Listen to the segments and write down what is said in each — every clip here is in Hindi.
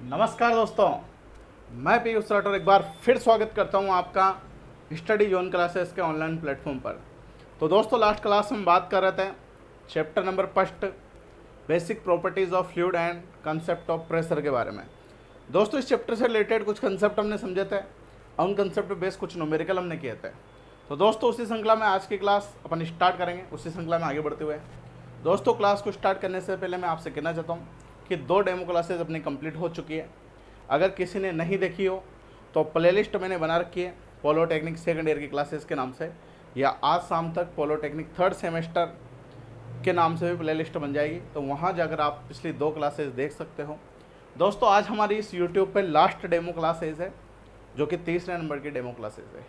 नमस्कार दोस्तों, मैं पीयूष राठौर एक बार फिर स्वागत करता हूं आपका स्टडी जोन क्लासेस के ऑनलाइन प्लेटफॉर्म पर। तो दोस्तों, लास्ट क्लास में बात कर रहे थे chapter number first, basic properties of fluid and concept of pressure के बारे में। दोस्तों, इस चैप्टर से रिलेटेड कुछ कंसेप्ट हमने समझे थे, उन कंसेप्ट पे बेस कुछ न्यूमेरिकल हमने किए थे। तो दोस्तों, उसी श्रृंखला में आज की क्लास अपन स्टार्ट करेंगे, उसी श्रृंखला में आगे बढ़ते हुए। दोस्तों, क्लास को स्टार्ट करने से पहले मैं आपसे कहना चाहता हूँ कि 2 डेमो क्लासेज अपनी कंप्लीट हो चुकी है। अगर किसी ने नहीं देखी हो तो प्लेलिस्ट मैंने बना रखी है पॉलिटेक्निक सेकंड ईयर की क्लासेस के नाम से, या आज शाम तक पॉलिटेक्निक थर्ड सेमेस्टर के नाम से भी प्लेलिस्ट बन जाएगी, तो वहाँ जाकर आप पिछली 2 क्लासेस देख सकते हो। दोस्तों, आज हमारी इस यूट्यूब पे लास्ट डेमो क्लासेज है, जो कि 30 नंबर की डेमो क्लासेज है।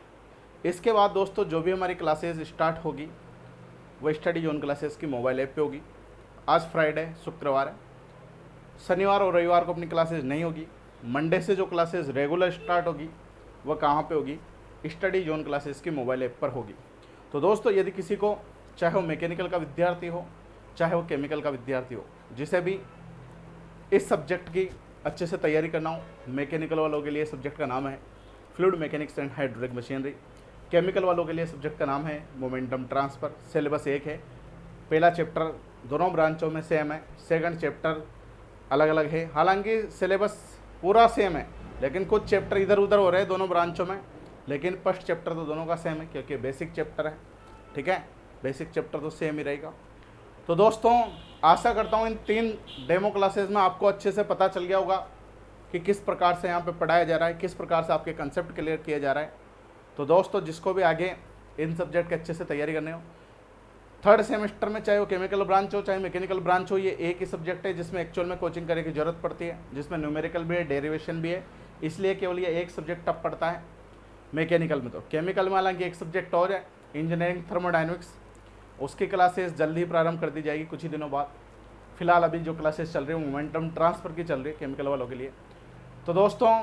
इसके बाद दोस्तों, जो भी हमारी क्लासेज स्टार्ट होगी वो स्टडी जोन क्लासेस की मोबाइल ऐप पे होगी। आज फ्राइडे, शुक्रवार है, शनिवार और रविवार को अपनी क्लासेज नहीं होगी। मंडे से जो क्लासेस रेगुलर स्टार्ट होगी वह कहाँ पे होगी? स्टडी जोन क्लासेस की मोबाइल ऐप पर होगी। तो दोस्तों, यदि किसी को, चाहे वो मैकेनिकल का विद्यार्थी हो, चाहे वो केमिकल का विद्यार्थी हो, जिसे भी इस सब्जेक्ट की अच्छे से तैयारी करना हो, मैकेनिकल वालों के लिए सब्जेक्ट का नाम है fluid mechanics and hydraulic machinery, chemical वालों के लिए सब्जेक्ट का नाम है मोमेंटम ट्रांसफ़र। सिलेबस एक है, पहला चैप्टर दोनों ब्रांचों में सेम है, सेकंड चैप्टर अलग अलग है। हालांकि सिलेबस पूरा सेम है, लेकिन कुछ चैप्टर इधर उधर हो रहे हैं दोनों ब्रांचों में, लेकिन फर्स्ट चैप्टर तो दोनों का सेम है क्योंकि बेसिक चैप्टर है। ठीक है, बेसिक चैप्टर तो सेम ही रहेगा। तो दोस्तों, आशा करता हूँ इन 3 डेमो क्लासेस में आपको अच्छे से पता चल गया होगा कि किस प्रकार से यहाँ पे पढ़ाया जा रहा है, किस प्रकार से आपके कंसेप्ट क्लियर किया जा रहा है। तो दोस्तों, जिसको भी आगे इन सब्जेक्ट के अच्छे से तैयारी करने हो, थर्ड सेमेस्टर में चाहे वो केमिकल ब्रांच हो चाहे मैकेनिकल ब्रांच हो, ये एक ही सब्जेक्ट है जिसमें एक्चुअल में कोचिंग करने की ज़रूरत पड़ती है, जिसमें न्यूमेरिकल भी है, डेरिवेशन भी है, इसलिए केवल ये एक सब्जेक्ट टफ पड़ता है मैकेनिकल में। तो केमिकल में हालांकि एक सब्जेक्ट और है, इंजीनियरिंग थर्मोडाइनमिक्स, उसकी क्लासेस जल्दी ही प्रारंभ कर दी जाएगी कुछ ही दिनों बाद। फिलहाल अभी जो क्लासेस चल रही है मोमेंटम ट्रांसफ़र की चल रही है केमिकल वालों के लिए। तो दोस्तों,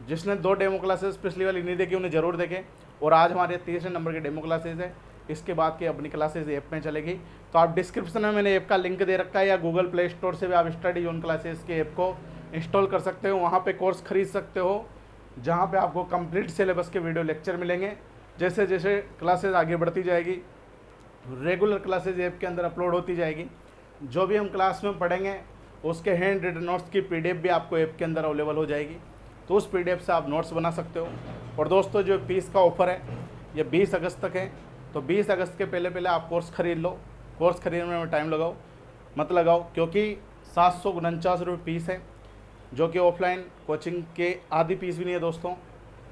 जिसने 2 डेमो क्लासेस पिछली वाली नहीं देखी उन्हें ज़रूर देखें, और आज हमारे 30 नंबर की डेमो क्लासेस है। इसके बाद की अपनी क्लासेस ऐप में चलेगी, तो आप डिस्क्रिप्शन में मैंने ऐप का लिंक दे रखा है, या गूगल प्ले स्टोर से भी आप स्टडी जोन क्लासेस के ऐप को इंस्टॉल कर सकते हो। वहाँ पे कोर्स खरीद सकते हो, जहाँ पे आपको कंप्लीट सिलेबस के वीडियो लेक्चर मिलेंगे। जैसे जैसे क्लासेस आगे बढ़ती जाएगी, रेगुलर क्लासेज ऐप के अंदर अपलोड होती जाएगी। जो भी हम क्लास में पढ़ेंगे उसके हैंड रिटन नोट्स की PDF भी आपको ऐप के अंदर अवेलेबल हो जाएगी, तो उस PDF से आप नोट्स बना सकते हो। और दोस्तों, जो फीस का ऑफ़र है ये 20 अगस्त तक है, तो 20 अगस्त के पहले आप कोर्स खरीद लो। कोर्स खरीदने में टाइम लगाओ मत लगाओ, क्योंकि 749 रुपये फीस है, जो कि ऑफलाइन कोचिंग के आधी फीस भी नहीं है। दोस्तों,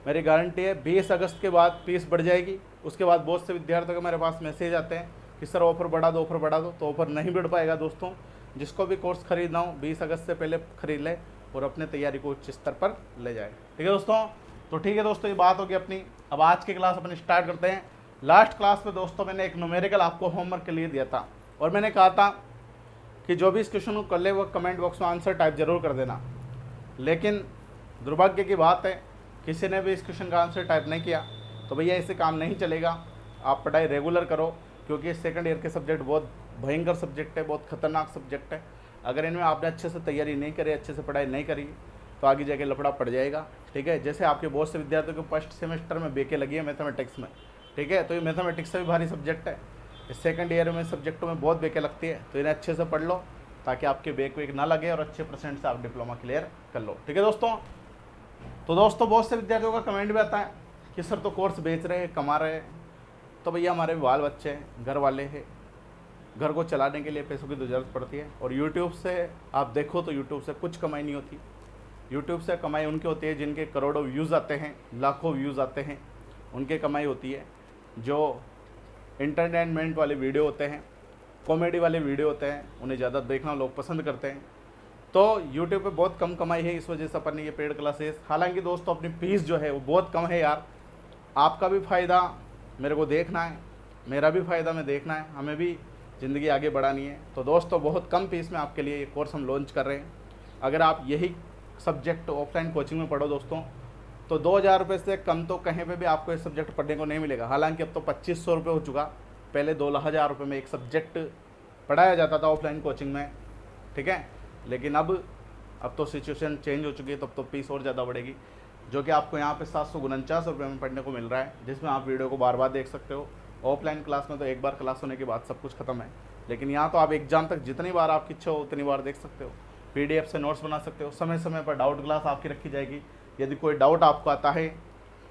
मेरी गारंटी है 20 अगस्त के बाद फीस बढ़ जाएगी। उसके बाद बहुत से विद्यार्थियों के मेरे पास मैसेज आते हैं कि सर ऑफ़र बढ़ा दो, ऑफ़र बढ़ा दो, तो ऑफ़र नहीं बढ़ पाएगा। दोस्तों, जिसको भी कोर्स खरीदना हो 20 अगस्त से पहले खरीद ले और अपने तैयारी को उच्च स्तर पर ले जाए। ठीक है दोस्तों? तो ठीक है दोस्तों, ये बात होगी अपनी। अब आज की क्लास अपन स्टार्ट करते हैं। लास्ट क्लास में दोस्तों मैंने एक न्यूमेरिकल आपको होमवर्क के लिए दिया था, और मैंने कहा था कि जो भी इस क्वेश्चन को कर ले वो कमेंट बॉक्स में आंसर टाइप जरूर कर देना। लेकिन दुर्भाग्य की बात है, किसी ने भी इस क्वेश्चन का आंसर टाइप नहीं किया। तो भैया, इससे काम नहीं चलेगा। आप पढ़ाई रेगुलर करो, क्योंकि सेकंड ईयर के सब्जेक्ट बहुत भयंकर सब्जेक्ट है, बहुत खतरनाक सब्जेक्ट है। अगर इनमें आपने अच्छे से तैयारी नहीं करी, अच्छे से पढ़ाई नहीं करी, तो आगे जाके लफड़ा पड़ जाएगा। ठीक है, जैसे आपके बहुत से विद्यार्थियों को फर्स्ट सेमेस्टर में बेके लगी है मैथमेटिक्स में। ठीक है, तो ये मैथमेटिक्स से भी भारी सब्जेक्ट है। इस सेकंड ईयर में सब्जेक्टों में बहुत बेके लगती है, तो इन्हें अच्छे से पढ़ लो ताकि आपके बेक वेक ना लगे और अच्छे परसेंट से आप डिप्लोमा क्लियर कर लो। ठीक है दोस्तों? तो दोस्तों, बहुत से विद्यार्थियों का कमेंट भी आता है कि सर तो कोर्स बेच रहे हैं, कमा रहे हैं। तो भैया, हमारे बाल बच्चे हैं, घर वाले हैं, घर को चलाने के लिए पैसों की तो ज़रूरत पड़ती है। और यूट्यूब से आप देखो तो यूट्यूब से कुछ कमाई नहीं होती। यूट्यूब से कमाई उनकी होती है जिनके करोड़ों व्यूज़ आते हैं, लाखों व्यूज़ आते हैं, उनके कमाई होती है। जो इंटरटेनमेंट वाले वीडियो होते हैं, कॉमेडी वाले वीडियो होते हैं, उन्हें ज़्यादा देखना लोग पसंद करते हैं। तो यूट्यूब पे बहुत कम कमाई है, इस वजह से अपन ने ये पेड क्लासेस, हालांकि दोस्तों अपनी फीस जो है वो बहुत कम है यार। आपका भी फ़ायदा मेरे को देखना है, मेरा भी फ़ायदा मैं देखना है, हमें भी ज़िंदगी आगे बढ़ानी है। तो दोस्तों, बहुत कम फीस में आपके लिए ये कोर्स हम लॉन्च कर रहे हैं। अगर आप यही सब्जेक्ट ऑफलाइन कोचिंग में पढ़ो दोस्तों, तो 2000 रुपये से कम तो कहीं पे भी आपको ये सब्जेक्ट पढ़ने को नहीं मिलेगा। हालांकि अब तो 2500 रुपये हो चुका, पहले 2000 रुपये में एक सब्जेक्ट पढ़ाया जाता था ऑफलाइन कोचिंग में। ठीक है, लेकिन अब अब तो सिचुएशन चेंज हो चुकी है, तब तो फीस और ज़्यादा बढ़ेगी, जो कि आपको यहाँ पे 749 रुपये में पढ़ने को मिल रहा है, जिसमें आप वीडियो को बार बार देख सकते हो। ऑफलाइन क्लास में तो एक बार क्लास होने के बाद सब कुछ खत्म है, लेकिन यहाँ तो आप एग्जाम तक जितनी बार आपकी इच्छा हो उतनी बार देख सकते हो। PDF से नोट्स बना सकते हो, समय समय पर डाउट क्लास आपकी रखी जाएगी। यदि कोई डाउट आपको आता है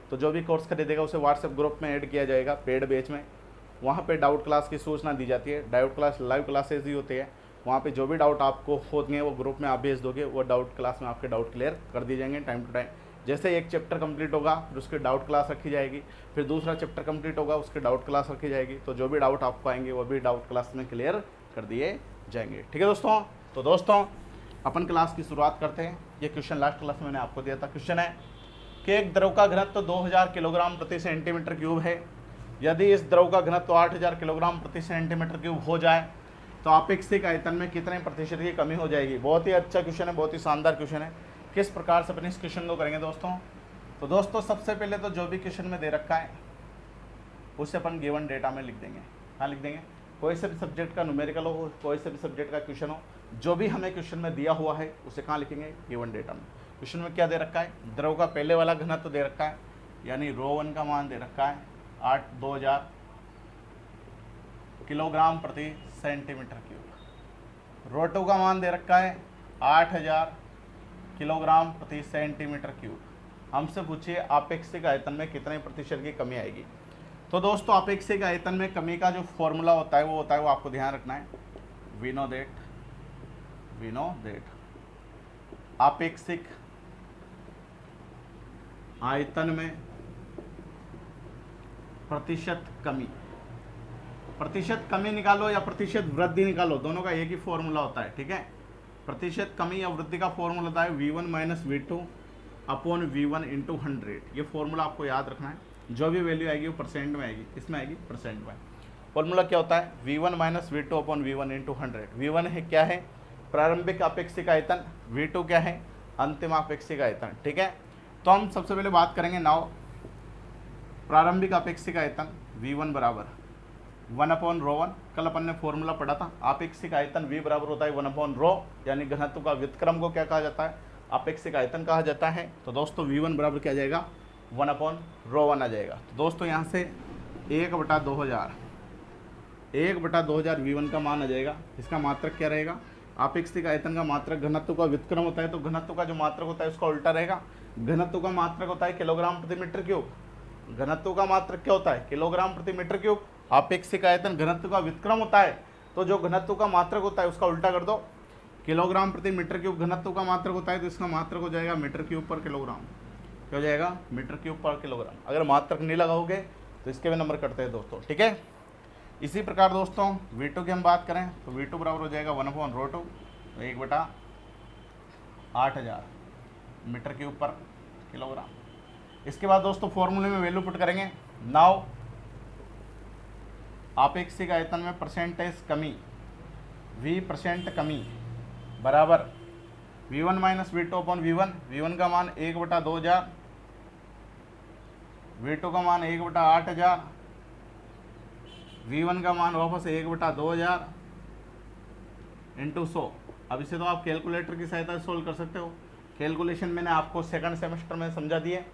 तो जो भी कोर्स खरीदेगा उसे व्हाट्सएप ग्रुप में ऐड किया जाएगा पेड बैच में। वहाँ पे डाउट क्लास की सूचना दी जाती है। डाउट क्लास लाइव क्लासेज ही होती है, वहाँ पे जो भी डाउट आपको होते हैं वो ग्रुप में आप भेज दोगे, वो डाउट क्लास में आपके डाउट क्लियर कर दिए जाएंगे टाइम टू टाइम। जैसे एक चैप्टर कंप्लीट होगा फिर उसकी डाउट क्लास रखी जाएगी, फिर दूसरा चैप्टर कंप्लीट होगा उसकी डाउट क्लास रखी जाएगी। तो जो भी डाउट आपको आएंगे वो भी डाउट क्लास में क्लियर कर दिए जाएंगे। ठीक है दोस्तों, तो दोस्तों अपन क्लास की शुरुआत करते हैं। ये क्वेश्चन लास्ट क्लास में मैंने आपको दिया था। क्वेश्चन है कि एक द्रव का घनत्व 2000 किलोग्राम प्रति सेंटीमीटर क्यूब है। यदि इस द्रव का घनत्व 8000 किलोग्राम प्रति सेंटीमीटर क्यूब हो जाए तो अपेक्षित आयतन में कितने प्रतिशत की कमी हो जाएगी। बहुत ही अच्छा क्वेश्चन है, बहुत ही शानदार क्वेश्चन है। किस प्रकार से अपन इस क्वेश्चन को करेंगे दोस्तों, तो दोस्तों सबसे पहले तो जो भी क्वेश्चन में दे रखा है उसे अपन गिवन डेटा में लिख देंगे। हाँ लिख देंगे, कोई से भी सब्जेक्ट का न्यूमेरिकल हो, कोई से भी सब्जेक्ट का क्वेश्चन हो, जो भी हमें क्वेश्चन में दिया हुआ है उसे कहाँ लिखेंगे, गिवन डेटा में। क्वेश्चन में क्या दे रखा है, द्रव का पहले वाला घनत्व दे रखा है, यानी ρ1 का मान दे रखा है 2000 किलोग्राम प्रति सेंटीमीटर क्यूब। ρ2 का मान दे रखा है 8000 किलोग्राम प्रति सेंटीमीटर क्यूब। हमसे पूछिए अपेक्षित आयतन में कितने प्रतिशत की कमी आएगी। तो दोस्तों अपेक्षित आयतन में कमी का जो फॉर्मूला होता है वो आपको ध्यान रखना है। वी नो दैट अपेक्षित आयतन में प्रतिशत कमी निकालो या प्रतिशत वृद्धि निकालो, दोनों का एक ही फॉर्मूला होता है। ठीक है, प्रतिशत कमी या वृद्धि का फॉर्मूला होता है V1 - V2 अपॉन V1 × 100। ये फॉर्मूला आपको याद रखना है। जो भी वैल्यू आएगी वो परसेंट में आएगी, इसमें आएगी परसेंट में। फॉर्मूला क्या होता है, V1 - V2 upon V1 × 100। V1 है क्या है, प्रारंभिक अपेक्षित आयतन, V2 क्या है, अंतिम अपेक्षित आयतन। ठीक है, तो हम सबसे पहले बात करेंगे नाउ प्रारंभिक अपेक्षित आयतन V1 बराबर 1/ρ1। कल अपन ने फॉर्मूला पढ़ा था, अपेक्षित आयतन V बराबर होता है 1/ρ, यानी घनत्व का व्युत्क्रम को क्या कहा जाता है, अपेक्षित आयतन कहा जाता है। तो दोस्तों V1 बराबर क्या आ जाएगा, 1/ρ1 आ जाएगा। तो दोस्तों यहाँ से 1/2000 V1 का मान आ जाएगा। इसका मात्रक क्या रहेगा, अपेक्षित आयतन का मात्रक घनत्व का व्युत्क्रम होता है, तो घनत्व का जो मात्रक होता है उसका उल्टा रहेगा। घनत्व का मात्रक होता है किलोग्राम प्रति मीटर क्यूब, घनत्व का मात्रक क्या होता है, किलोग्राम प्रति मीटर क्यूब। अपेक्षित आयतन घनत्व का व्युत्क्रम होता है, तो जो घनत्व का मात्रक होता है उसका उल्टा कर दो। किलोग्राम प्रति मीटर क्यूब घनत्व का मात्रक होता है, तो इसका मात्रक हो जाएगा मीटर क्यूब पर किलोग्राम। क्या हो जाएगा, मीटर क्यूब पर किलोग्राम। अगर मात्रक नहीं लगाओगे तो इसके भी नंबर कटते हैं दोस्तों। ठीक है, इसी प्रकार दोस्तों V2 की हम बात करें तो V2 बराबर हो जाएगा 1/ρ2, 1/8000 मीटर क्यूब पर किलोग्राम। इसके बाद दोस्तों फॉर्मूले में वैल्यू पुट करेंगे। नाउ अपेक्षित आयतन में परसेंटेज कमी, V% कमी बराबर V1 - V2 upon V1। V1 का मान 1/2000, V2 का मान 1/8000, V1 का मान वापस 1/2000 इंटू 100। अब इसे तो आप कैलकुलेटर की सहायता से सोल्व कर सकते हो। कैलकुलेशन मैंने आपको सेकंड सेमेस्टर में समझा दिए।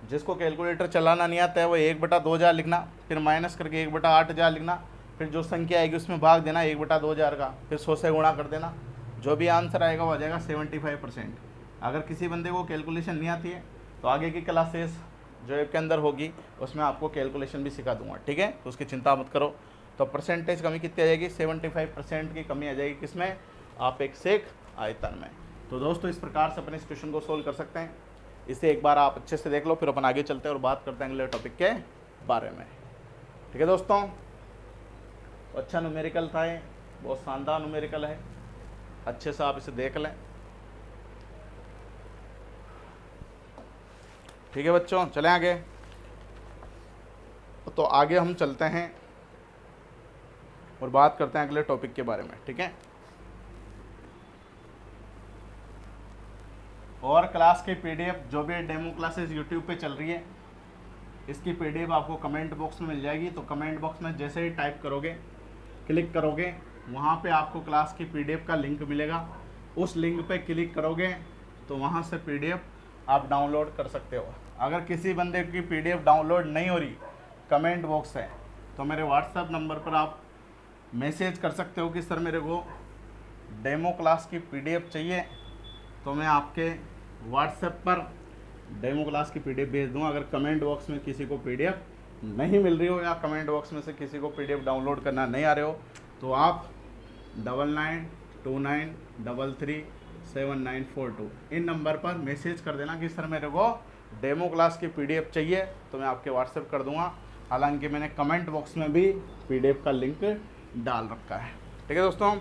जिसको कैलकुलेटर चलाना नहीं आता है वो 1/2000 लिखना, फिर माइनस करके 1/8000 लिखना, फिर जो संख्या आएगी उसमें भाग देना 1/2000 का, फिर 100 से गुणा कर देना। जो भी आंसर आएगा वो आ जाएगा 75%। अगर किसी बंदे को कैलकुलेशन नहीं आती है तो आगे की क्लासेस जो ऐप के अंदर होगी उसमें आपको कैलकुलेशन भी सिखा दूंगा। ठीक है, तो उसकी चिंता मत करो। तो परसेंटेज कमी कितनी आ जाएगी, 75% की कमी आ जाएगी किसमें, अपेक्षित आयतन में। तो दोस्तों इस प्रकार से अपन इस क्वेश्चन को सोल्व कर सकते हैं। इसे एक बार आप अच्छे से देख लो, फिर अपन आगे चलते हैं और बात करते हैं अगले टॉपिक के बारे में। ठीक है दोस्तों, अच्छा न्यूमेरिकल था ये, बहुत शानदार न्यूमेरिकल है, अच्छे से आप इसे देख लें। ठीक है बच्चों, चलें आगे। तो आगे हम चलते हैं और बात करते हैं अगले टॉपिक के बारे में। ठीक है, और क्लास की PDF जो भी डेमो क्लासेस यूट्यूब पे चल रही है, इसकी PDF आपको कमेंट बॉक्स में मिल जाएगी। तो कमेंट बॉक्स में जैसे ही टाइप करोगे, क्लिक करोगे, वहाँ पे आपको क्लास की PDF का लिंक मिलेगा। उस लिंक पे क्लिक करोगे तो वहाँ से PDF आप डाउनलोड कर सकते हो। अगर किसी बंदे की PDF डाउनलोड नहीं हो रही, कमेंट बॉक्स है, तो मेरे व्हाट्सएप नंबर पर आप मैसेज कर सकते हो कि सर मेरे को डेमो क्लास की PDF चाहिए, तो मैं आपके व्हाट्सएप पर डेमो क्लास की PDF भेज दूँगा। अगर कमेंट बॉक्स में किसी को PDF नहीं मिल रही हो या कमेंट बॉक्स में से किसी को PDF डाउनलोड करना नहीं आ रहे हो, तो आप 9929337942 इन नंबर पर मैसेज कर देना कि सर मेरे को डेमो क्लास की PDF चाहिए, तो मैं आपके व्हाट्सएप कर दूंगा। हालांकि मैंने कमेंट बॉक्स में भी PDF का लिंक डाल रखा है। ठीक है दोस्तों,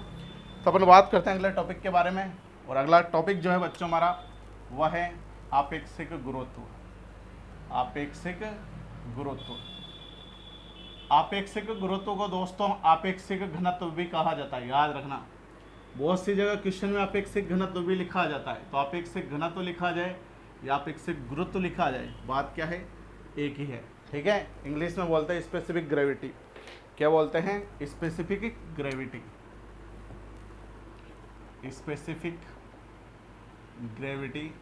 तो अपन बात करते हैं अगले टॉपिक के बारे में। और अगला टॉपिक जो है बच्चों हमारा वह है आपेक्षिक गुरुत्व। आपेक्षिक गुरुत्व, आपेक्षिक गुरुत्व को दोस्तों आपेक्षिक घनत्व भी कहा जाता है, याद रखना। बहुत सी जगह क्वेश्चन में आपेक्षिक घनत्व भी लिखा जाता है, तो आपेक्षिक घनत्व लिखा जाए या आपेक्षिक गुरुत्व लिखा जाए, बात क्या है, एक ही है। ठीक है, इंग्लिश में बोलते हैं स्पेसिफिक ग्रेविटी। क्या बोलते हैं, स्पेसिफिक ग्रेविटी, स्पेसिफिक ग्रेविटी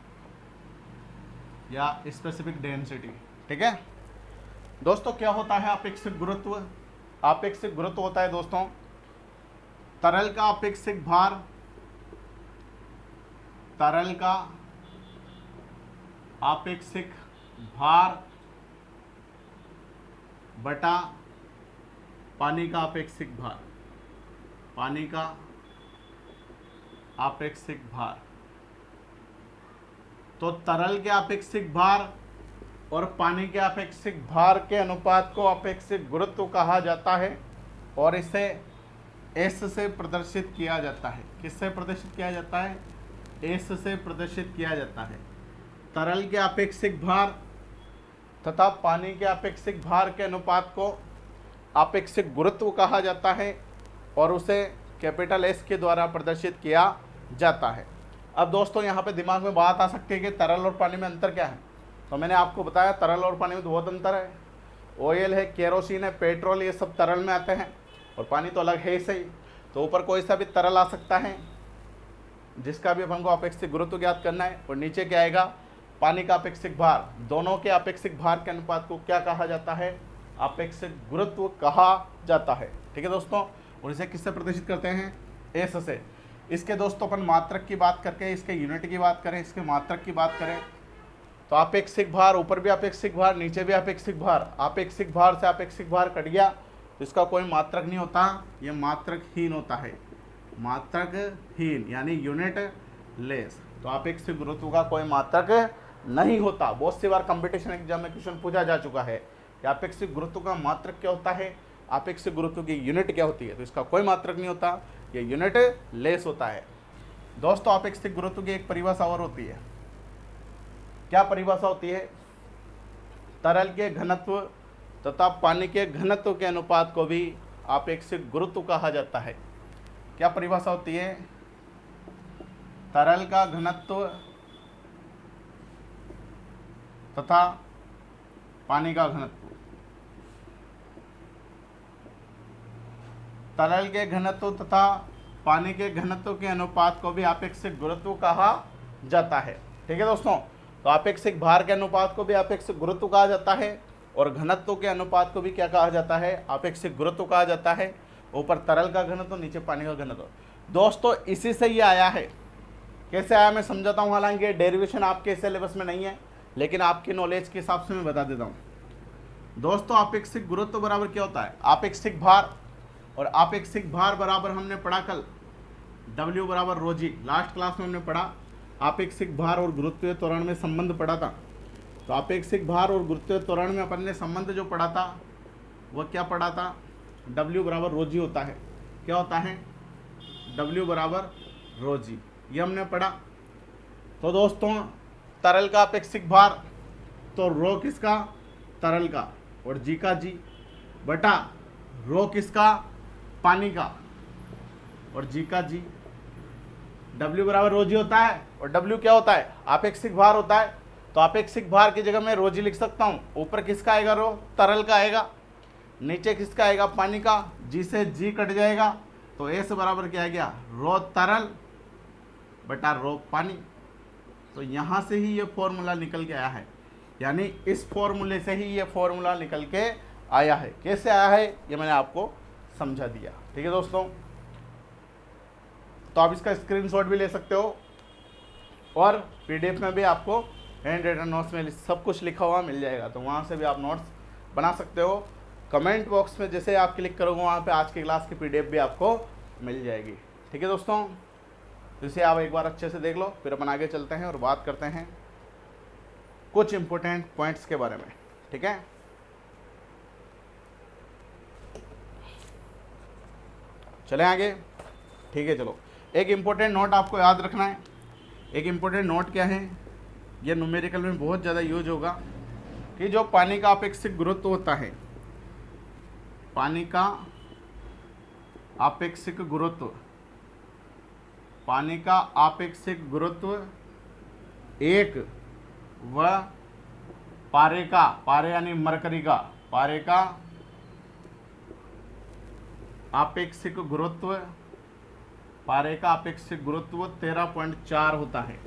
या स्पेसिफिक डेंसिटी। ठीक है दोस्तों, क्या होता है आपेक्षिक गुरुत्व? आपेक्षिक गुरुत्व होता है दोस्तों तरल का आपेक्षिक भार, तरल का आपेक्षिक भार बटा पानी का आपेक्षिक भार, पानी का आपेक्षिक भार। तो तरल के आपेक्षिक भार और पानी के आपेक्षिक भार के अनुपात को आपेक्षिक गुरुत्व कहा जाता है और इसे S से प्रदर्शित किया जाता है। किससे प्रदर्शित किया जाता है? S से प्रदर्शित किया जाता है। तरल के आपेक्षिक भार तथा पानी के आपेक्षिक भार के अनुपात को आपेक्षिक गुरुत्व कहा जाता है और उसे कैपिटल S के द्वारा प्रदर्शित किया जाता है। अब दोस्तों यहाँ पे दिमाग में बात आ सकती है कि तरल और पानी में अंतर क्या है। तो मैंने आपको बताया तरल और पानी में बहुत अंतर है। ऑयल है, केरोसिन है, पेट्रोल, ये सब तरल में आते हैं और पानी तो अलग है ही सही। तो ऊपर कोई सा भी तरल आ सकता है जिसका भी हमको अपेक्षित गुरुत्व ज्ञात करना है, और नीचे क्या आएगा, पानी का अपेक्षित भार। दोनों के अपेक्षित भार के अनुपात को क्या कहा जाता है? अपेक्षित गुरुत्व कहा जाता है। ठीक है दोस्तों, और इसे किससे प्रदर्शित करते हैं? एस से। इसके दोस्तों अपन मात्रक की बात करके, इसके यूनिट की बात करें, इसके मात्रक की बात करें तो अपेक्षिक भार, ऊपर भी अपेक्षिक भार, नीचे भी अपेक्षिक भार। अपेक्षिक भार से अपेक्षिक भार कट गया तो इसका कोई मात्रक नहीं होता, ये मात्रकहीन होता है। मात्रकहीन यानी यूनिट लेस। तो अपेक्षिक गुरुत्व का कोई मात्रक नहीं होता। बहुत सी बार कंपटीशन एग्जाम में क्वेश्चन पूछा जा चुका है कि अपेक्षिक गुरुत्व का मात्रक क्या होता है, अपेक्षित गुरुत्व की यूनिट क्या होती है। तो इसका कोई मात्रक नहीं होता, ये यूनिट लेस होता है। दोस्तों अपेक्षित गुरुत्व की एक परिभाषा और होती है। क्या परिभाषा होती है? तरल के घनत्व तथा पानी के घनत्व के अनुपात को भी आपेक्षिक गुरुत्व कहा जाता है। क्या परिभाषा होती है? तरल का घनत्व तथा पानी का घनत्व, तरल के घनत्व तथा पानी के घनत्व के अनुपात को भी आपेक्षिक गुरुत्व कहा जाता है। ठीक है दोस्तों, तो आपेक्षिक भार के अनुपात को भी आपेक्षिक गुरुत्व कहा जाता है और घनत्व के अनुपात को भी क्या कहा जाता है? आपेक्षिक गुरुत्व कहा जाता है। ऊपर तरल का घनत्व, नीचे पानी का घनत्व। दोस्तों इसी से ये आया है। कैसे आया मैं समझाता हूँ। हालांकि डेरिवेशन आपके सिलेबस में नहीं है, लेकिन आपकी नॉलेज के हिसाब से मैं बता देता हूँ। दोस्तों आपेक्षिक गुरुत्व बराबर क्या होता है? आपेक्षिक भार, और आपेक्षिक भार बराबर हमने पढ़ा कल W बराबर रो जी। लास्ट क्लास में हमने पढ़ा आपेक्षिक भार और गुरुत्वीय त्वरण में संबंध पढ़ा था। तो आपेक्षिक भार और गुरुत्वीय त्वरण में अपन ने संबंध जो पढ़ा था वह क्या पढ़ा था? W बराबर रो जी होता है। क्या होता है? W बराबर रो जी, ये हमने पढ़ा। तो दोस्तों तरल का अपेक्षिक भार, तो रो किसका? तरल का, और जी का जी, बटा रो किसका? पानी का, और जी का जी। W बराबर रो जी होता है और W क्या होता है? आपेक्षिक भार होता है। तो आपेक्षिक भार की जगह मैं रो जी लिख सकता हूँ। ऊपर किसका आएगा? रो, तरल का आएगा। नीचे किसका आएगा? पानी का। जी से जी कट जाएगा तो S बराबर क्या आ गया? रो तरल बटा रो पानी। तो यहाँ से ही ये फॉर्मूला निकल के आया है, यानी इस फॉर्मूले से ही ये फॉर्मूला निकल के आया है। कैसे आया है ये मैंने आपको समझा दिया। ठीक है दोस्तों, तो आप इसका स्क्रीनशॉट भी ले सकते हो और पीडीएफ में भी आपको हैंड रिटन नोट्स में सब कुछ लिखा हुआ मिल जाएगा, तो वहाँ से भी आप नोट्स बना सकते हो। कमेंट बॉक्स में जैसे आप क्लिक करोगे वहाँ पे आज की क्लास की पीडीएफ भी आपको मिल जाएगी। ठीक है दोस्तों, तो इसे आप एक बार अच्छे से देख लो, फिर अपन आगे चलते हैं और बात करते हैं कुछ इंपॉर्टेंट पॉइंट्स के बारे में। ठीक है, चलें आगे। ठीक है, चलो एक इम्पोर्टेंट नोट आपको याद रखना है। एक इम्पोर्टेंट नोट क्या है, ये न्यूमेरिकल में बहुत ज़्यादा यूज होगा, कि जो पानी का अपेक्षिक गुरुत्व होता है, पानी का आपेक्षिक गुरुत्व, पानी का आपेक्षिक गुरुत्व एक व पारे का, पारे यानी मरकरी का, पारे का आपेक्षिक गुरुत्व, पारे का आपेक्षिक गुरुत्व 13.4 होता है,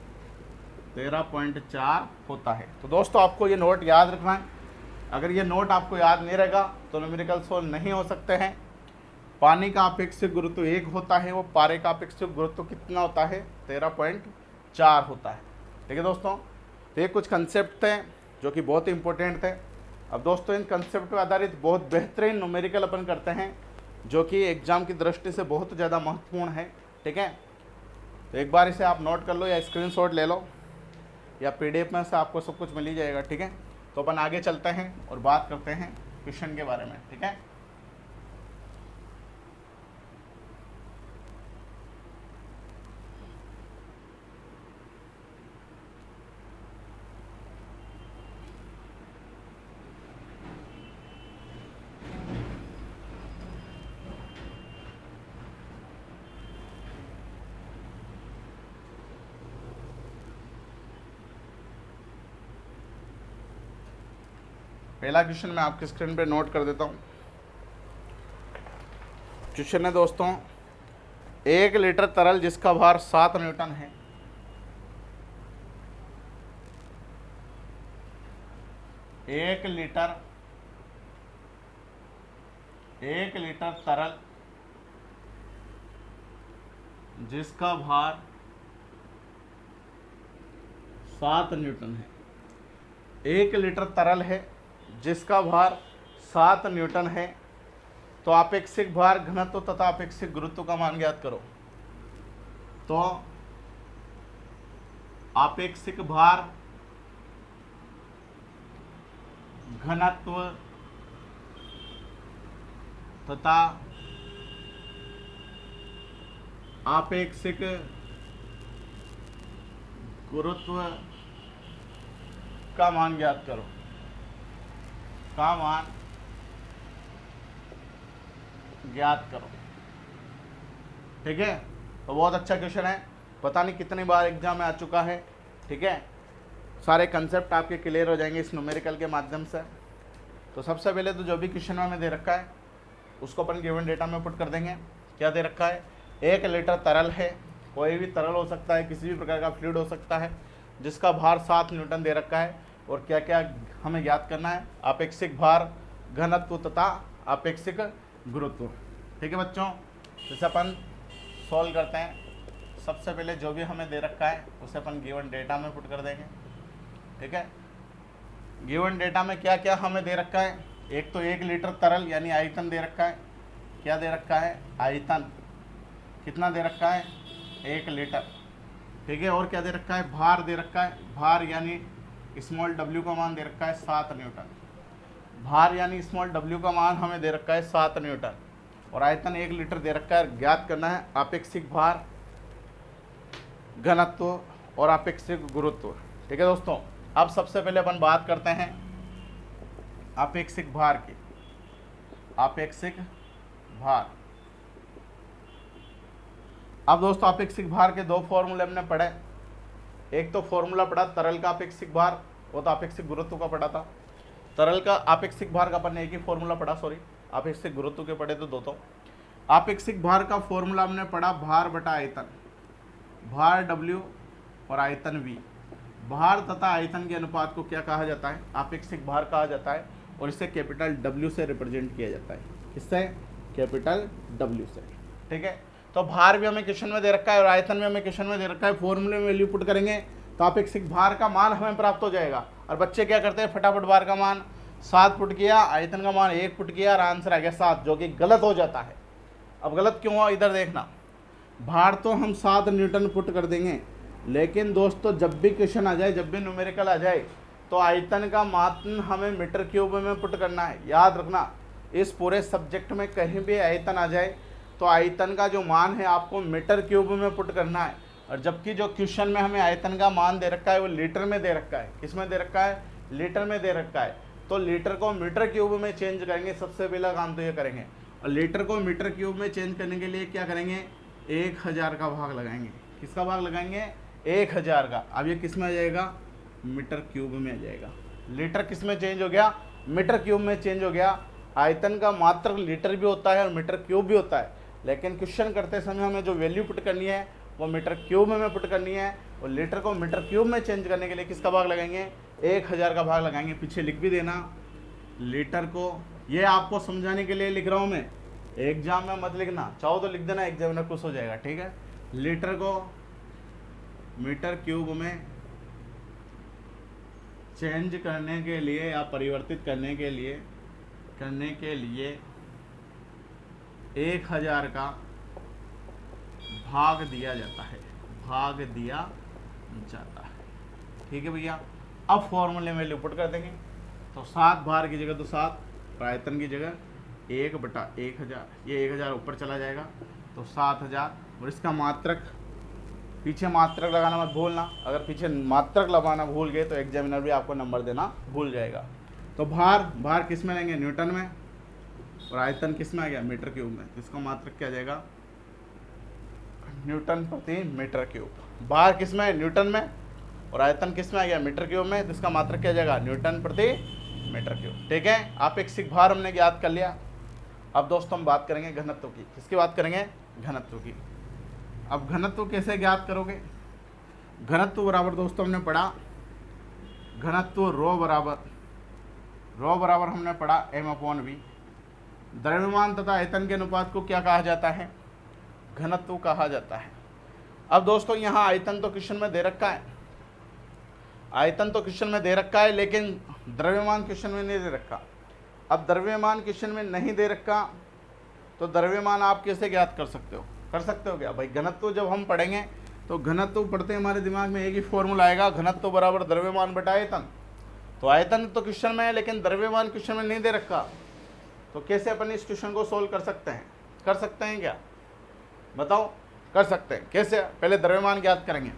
13.4 होता है। तो दोस्तों आपको ये नोट याद रखना है। अगर ये नोट आपको याद नहीं रहेगा तो न्यूमेरिकल सोल्व नहीं हो सकते हैं। पानी का अपेक्षित गुरुत्व 1 होता है, वो पारे का अपेक्षित गुरुत्व कितना होता है, 13.4 होता है। ठीक है दोस्तों, तो ये कुछ कंसेप्ट थे जो कि बहुत ही इंपॉर्टेंट थे। अब दोस्तों इन कंसेप्ट पर आधारित बहुत बेहतरीन न्यूमेरिकल अपन करते हैं, जो कि एग्ज़ाम की दृष्टि से बहुत ज़्यादा महत्वपूर्ण है। ठीक है, तो एक बार इसे आप नोट कर लो या स्क्रीनशॉट ले लो, या पीडीएफ में से आपको सब कुछ मिल ही जाएगा। ठीक है, तो अपन आगे चलते हैं और बात करते हैं क्वेश्चन के बारे में। ठीक है, पहला क्वेश्चन मैं आपके स्क्रीन पे नोट कर देता हूँ। क्वेश्चन है दोस्तों, 1 लीटर तरल जिसका भार 7 न्यूटन है, 1 लीटर तरल जिसका भार 7 न्यूटन है, 1 लीटर तरल है जिसका भार 7 न्यूटन है, तो आपेक्षिक भार, घनत्व तथा आपेक्षिक गुरुत्व का मान ज्ञात करो। तो आपेक्षिक भार, घनत्व तथा आपेक्षिक गुरुत्व का मान ज्ञात करो, का मान ज्ञात करो। ठीक है, तो बहुत अच्छा क्वेश्चन है, पता नहीं कितनी बार एग्जाम में आ चुका है। ठीक है, सारे कंसेप्ट आपके क्लियर हो जाएंगे इस न्यूमेरिकल के माध्यम से। तो सबसे पहले तो जो भी क्वेश्चन में दे रखा है उसको अपन गिवन डेटा में पुट कर देंगे। क्या दे रखा है, 1 लीटर तरल है, कोई भी तरल हो सकता है, किसी भी प्रकार का फ्लूइड हो सकता है, जिसका भार 7 न्यूटन दे रखा है, और क्या क्या हमें ज्ञात करना है, आपेक्षिक भार, घनत्व तथा आपेक्षिक गुरुत्व। ठीक है बच्चों, जैसे अपन सॉल्व करते हैं, सबसे पहले जो भी हमें दे रखा है उसे अपन गिवन डेटा में पुट कर देंगे। ठीक है, गिवन डेटा में क्या क्या हमें दे रखा है, एक तो 1 लीटर तरल यानी आयतन दे रखा है। क्या दे रखा है, आयतन कितना दे रखा है, 1 लीटर। ठीक है, और क्या दे रखा है, भार दे रखा है, भार यानी स्मॉल w का मान दे रखा है 7 न्यूटन, भार यानी स्मॉल w का मान हमें दे रखा है 7 न्यूटन, और आयतन 1 लीटर दे रखा है। ज्ञात करना है आपेक्षिक भार, घनत्व और आपेक्षिक गुरुत्व। ठीक है दोस्तों, अब सबसे पहले अपन बात करते हैं आपेक्षिक भार की। आपेक्षिक भार, अब दोस्तों आपेक्षिक भार के 2 फॉर्मूले हमने पढ़े। एक तो फॉर्मूला पढ़ा तरल का आपेक्षिक भार, वो तो आपेक्षिक गुरुत्व का पढ़ा था। तरल का आपेक्षिक भार का अपन ने एक ही फॉर्मूला पढ़ा, सॉरी आपेक्षिक गुरुत्व के पढ़े तो 2। तो आपेक्षिक भार का फॉर्मूला हमने पढ़ा भार बटा आयतन। भार W और आयतन V। भार तथा आयतन के अनुपात को क्या कहा जाता है? आपेक्षिक भार कहा जाता है और इसे कैपिटल W से रिप्रेजेंट किया जाता है। किससे? कैपिटल W से। ठीक है, तो भार भी हमें क्वेश्चन में दे रखा है और आयतन भी हमें क्वेश्चन में दे रखा है। फॉर्मूले में वैल्यू पुट करेंगे तो आपेक्षिक भार का मान हमें प्राप्त हो जाएगा। और बच्चे क्या करते हैं, फटाफट भार का मान 7 पुट किया, आयतन का मान 1 पुट किया और आंसर आ गया 7, जो कि गलत हो जाता है। अब गलत क्यों हुआ, इधर देखना। भार तो हम 7 न्यूटन पुट कर देंगे, लेकिन दोस्तों जब भी क्वेश्चन आ जाए, जब भी न्यूमेरिकल आ जाए, तो आयतन का मान हमें मीटर क्यूब में पुट करना है। याद रखना, इस पूरे सब्जेक्ट में कहीं भी आयतन आ जाए तो आयतन का जो मान है आपको मीटर क्यूब में पुट करना है। और जबकि जो क्वेश्चन में हमें आयतन का मान दे रखा है वो लीटर में दे रखा है। किस में दे रखा है? लीटर में दे रखा है। तो लीटर को मीटर क्यूब में चेंज करेंगे, सबसे पहला काम तो ये करेंगे। और लीटर को मीटर क्यूब में चेंज करने के लिए क्या करेंगे? 1000 का भाग लगाएंगे। किसका भाग लगाएंगे? 1000 का। अब ये किस में आ जाएगा? मीटर क्यूब में आ जाएगा। लीटर किस में चेंज हो गया? मीटर क्यूब में चेंज हो गया। आयतन का मात्रक लीटर भी होता है और मीटर क्यूब भी होता है, लेकिन क्वेश्चन करते समय हमें जो वैल्यू पुट करनी है वो मीटर क्यूब में पुट करनी है। और लीटर को मीटर क्यूब में चेंज करने के लिए किसका भाग लगाएंगे? 1000 का भाग लगाएंगे। पीछे लिख भी देना लीटर को, ये आपको समझाने के लिए लिख रहा हूँ मैं, एग्जाम में मत लिखना, चाहो तो लिख देना, एग्जामिनर खुश हो जाएगा। ठीक है, लीटर को मीटर क्यूब में चेंज करने के लिए या परिवर्तित करने के लिए 1000 का भाग दिया जाता है। ठीक है भैया, अब फॉर्मूले में वैल्यू पुट कर देंगे। तो 7 भार की जगह तो 7, आयतन की जगह 1/1000, ये 1000 ऊपर चला जाएगा तो 7000। और इसका मात्रक, पीछे मात्रक लगाना मत भूलना, अगर पीछे मात्रक लगाना भूल गए तो एग्जामिनर भी आपको नंबर देना भूल जाएगा। तो भार किस में लेंगे? न्यूटन में। और आयतन किस में आ गया? मीटर क्यूब में। तो इसका मात्रक क्या आ जाएगा? न्यूटन प्रति मीटर क्यूब। भार किस में है? न्यूटन में। और आयतन किस में आ गया? मीटर क्यूब में। तो इसका मात्रक क्या आ जाएगा? न्यूटन प्रति मीटर क्यूब। ठीक है, आपेक्षिक भार हमने याद कर लिया। अब दोस्तों हम बात करेंगे घनत्व की। किसकी बात करेंगे? घनत्व की। अब घनत्व कैसे ज्ञात करोगे? घनत्व बराबर दोस्तों हमने पढ़ा, घनत्व रो बराबर हमने पढ़ा m/v। द्रव्यमान तथा आयतन के अनुपात को क्या कहा जाता है? घनत्व कहा जाता है। अब दोस्तों यहाँ आयतन तो क्वेश्चन में दे रखा है, लेकिन द्रव्यमान क्वेश्चन में नहीं दे रखा। अब द्रव्यमान क्वेश्चन में नहीं दे रखा तो द्रव्यमान आप कैसे ज्ञात कर सकते हो? क्या भाई? घनत्व जब हम पढ़ेंगे तो घनत्व पढ़ते हमारे दिमाग में एक ही फॉर्मूला आएगा, घनत्व बराबर द्रव्यमान बटा आयतन। तो आयतन तो क्वेश्चन में है लेकिन द्रव्यमान क्वेश्चन में नहीं दे रखा, तो कैसे अपन इस क्वेश्चन को सोल्व कर सकते हैं? क्या बताओ? कर सकते हैं। कैसे? पहले द्रव्यमान ज्ञात करेंगे।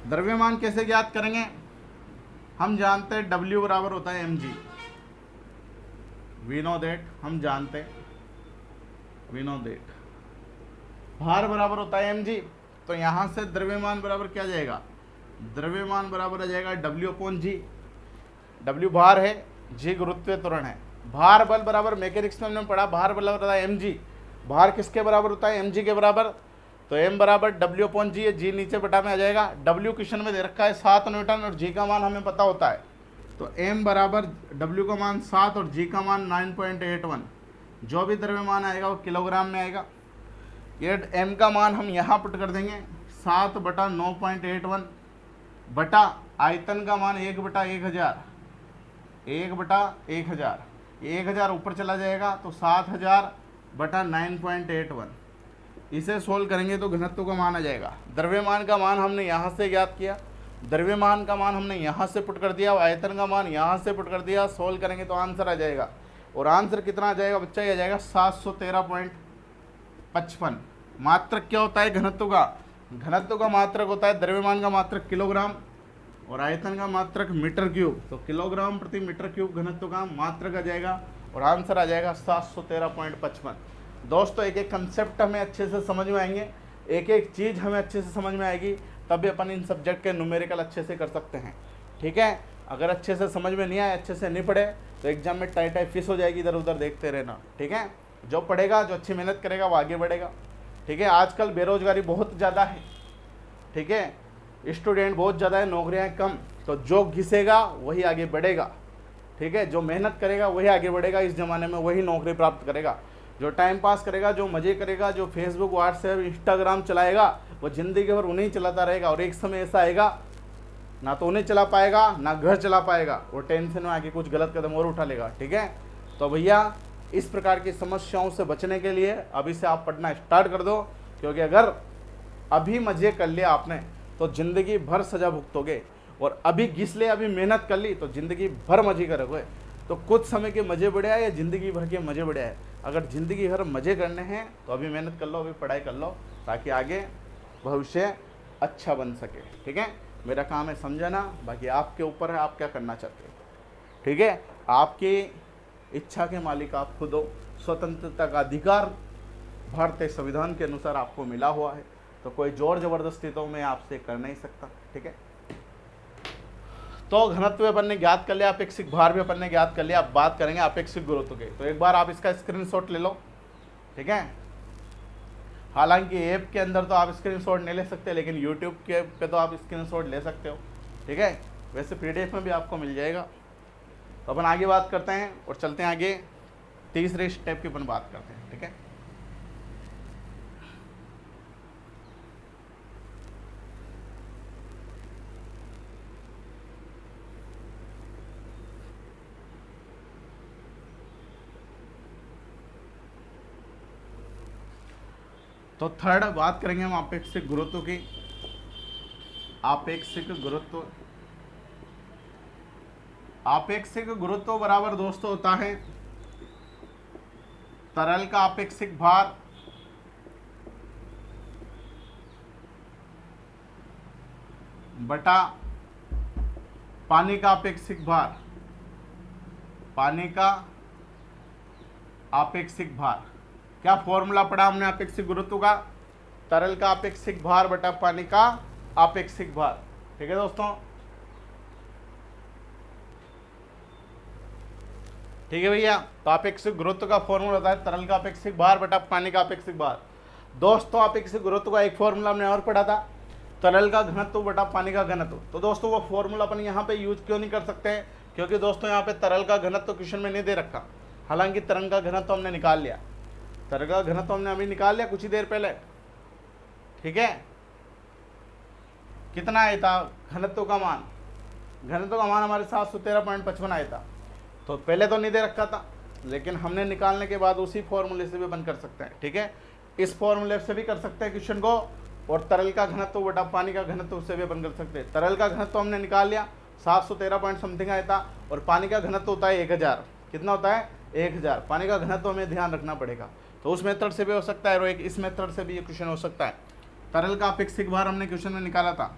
द्रव्यमान कैसे ज्ञात करेंगे? हम जानते हैं W बराबर होता है mg। वी नो दैट, हम जानते हैं, भार बराबर होता है mg। तो यहाँ से द्रव्यमान बराबर क्या जाएगा? द्रव्यमान बराबर आ जाएगा W/g। W भार है, g गुरुत्वीय त्वरण है। भार बल बराबर मैकेनिक्स में हमने पढ़ा, भार बल होता है mg। भार किसके बराबर होता है? mg के बराबर। तो m बराबर W/g है, g नीचे बटा में आ जाएगा। W क्वेश्चन में दे रखा है 7 न्यूटन और g का मान हमें पता होता है। तो m बराबर W का मान 7 और g का मान 9.81। जो भी द्रव्यमान आएगा वो किलोग्राम में आएगा। ये m का मान हम यहाँ पुट कर देंगे 7/9.81 बटा आयतन का मान 1/1000। 1000 ऊपर चला जाएगा तो 7000/9.81। इसे सोल्व करेंगे तो घनत्व का मान आ जाएगा। द्रव्यमान का मान हमने यहाँ से ज्ञात किया, द्रव्यमान का मान हमने यहाँ से पुट कर दिया, आयतन का मान यहाँ से पुट कर दिया। सोल्व करेंगे तो आंसर आ जाएगा। और आंसर कितना आ जाएगा बच्चा? ये आ जाएगा 713.55। मात्रक क्या होता है घनत्व का? घनत्व का मात्रक होता है, द्रव्यमान का मात्रक किलोग्राम और आयतन का मात्रक मीटर क्यूब। तो किलोग्राम प्रति मीटर क्यूब घनत्व का मात्रक आ जाएगा और आंसर आ जाएगा 713.55। दोस्तों एक एक कंसेप्ट हमें अच्छे से समझ में आएंगे, एक एक चीज़ हमें अच्छे से समझ में आएगी, तभी अपन इन सब्जेक्ट के न्यूमेरिकल अच्छे से कर सकते हैं। ठीक है, अगर अच्छे से समझ में नहीं आए, अच्छे से नहीं पढ़े तो एग्जाम में टाई फिस हो जाएगी, इधर उधर देखते रहना। ठीक है, जो पढ़ेगा, जो अच्छी मेहनत करेगा वो आगे बढ़ेगा। ठीक है, आजकल बेरोजगारी बहुत ज़्यादा है ठीक है। स्टूडेंट बहुत ज़्यादा है, नौकरियाँ कम, तो जो घिसेगा वही आगे बढ़ेगा, ठीक है। जो मेहनत करेगा वही आगे बढ़ेगा, इस ज़माने में वही नौकरी प्राप्त करेगा। जो टाइम पास करेगा, जो मज़े करेगा, जो फेसबुक व्हाट्सएप इंस्टाग्राम चलाएगा, वो ज़िंदगी भर उन्हें चलाता रहेगा, और एक समय ऐसा आएगा ना तो उन्हें चला पाएगा ना घर चला पाएगा, वो टेंशन में आके कुछ गलत कदम और उठा लेगा, ठीक है। तो भैया इस प्रकार की समस्याओं से बचने के लिए अभी से आप पढ़ना स्टार्ट कर दो, क्योंकि अगर अभी मज़े कर लिया आपने तो ज़िंदगी भर सज़ा भुगतोगे, और अभी घिस ले, अभी मेहनत कर ली तो ज़िंदगी भर मज़े करोगे। तो कुछ समय के मज़े बढ़िया है या ज़िंदगी भर के मज़े बढ़िया है? अगर ज़िंदगी भर मज़े करने हैं तो अभी मेहनत कर लो, अभी पढ़ाई कर लो, ताकि आगे भविष्य अच्छा बन सके, ठीक है। मेरा काम है समझाना, बाकी आपके ऊपर है आप क्या करना चाहते हो, ठीक है। आपकी इच्छा के मालिक आप खुद हो। स्वतंत्रता का अधिकार भारतीय संविधान के अनुसार आपको मिला हुआ है, तो कोई जोर जबरदस्ती तो मैं आपसे कर नहीं सकता, ठीक है। तो घनत्व अपन ने ज्ञात कर लिया, अपेक्षिक भार भी अपन ने ज्ञात कर लिया। अब बात करेंगे अपेक्षिक गुरुत्व के, तो एक बार आप इसका स्क्रीनशॉट ले लो, ठीक है। हालांकि ऐप के अंदर तो आप स्क्रीनशॉट नहीं ले सकते, लेकिन यूट्यूब के पे तो आप स्क्रीनशॉट ले सकते हो, ठीक है। वैसे पीडीएफ में भी आपको मिल जाएगा। तो अपन आगे बात करते हैं और चलते हैं आगे, तीसरे स्टेप की अपन बात करते हैं, ठीक है। तो थर्ड बात करेंगे हम अपेक्षिक गुरुत्व की। अपेक्षिक गुरुत्व बराबर दोस्तों होता है तरल का अपेक्षिक भार बटा पानी का अपेक्षिक भार। पानी का अपेक्षिक भार, क्या फॉर्मूला पढ़ा हमने अपेक्षिक गुरुत्व का? तरल का अपेक्षिक भार बटा पानी का अपेक्षिक भार, ठीक है दोस्तों, ठीक है भैया। तो अपेक्षिक गुरुत्व का फॉर्मूला होता है तरल का अपेक्षिक भार बटा पानी का अपेक्षिक भार। दोस्तों अपेक्षिक गुरुत्व का एक फॉर्मूला हमने और पढ़ा था, तरल का घनत्व बटा पानी का घनत्व। तो दोस्तों वो फॉर्मूला अपन यहाँ पे यूज क्यों नहीं कर सकते हैं? क्योंकि दोस्तों यहाँ पे तरल का घनत्व क्वेश्चन में नहीं दे रखा। हालांकि तरल का घनत्व हमने निकाल लिया, तरल का घनत्व हमने अभी निकाल लिया कुछ ही देर पहले, ठीक है। कितना आया था घनत्व का मान? घनत्व का मान हमारे 713.55 आया था। तो पहले तो नहीं दे रखा था, लेकिन हमने निकालने के बाद उसी फॉर्मूले से भी बन कर सकते हैं, ठीक है। इस फॉर्मूले से भी कर सकते हैं क्वेश्चन को, और तरल का घनत्व बटा पानी का घनत्व से भी बन कर सकते हैं। तरल का घनत्व हमने निकाल लिया 713 पॉइंट समथिंग आया था, और पानी का घनत्व होता है 1000। कितना होता है? 1000। पानी का घनत्व हमें ध्यान रखना पड़ेगा, तो उस मेथड से भी हो सकता है, और एक इस मेथड से भी ये क्वेश्चन हो सकता है। तरल का अपेक्षिक भार हमने क्वेश्चन में निकाला था,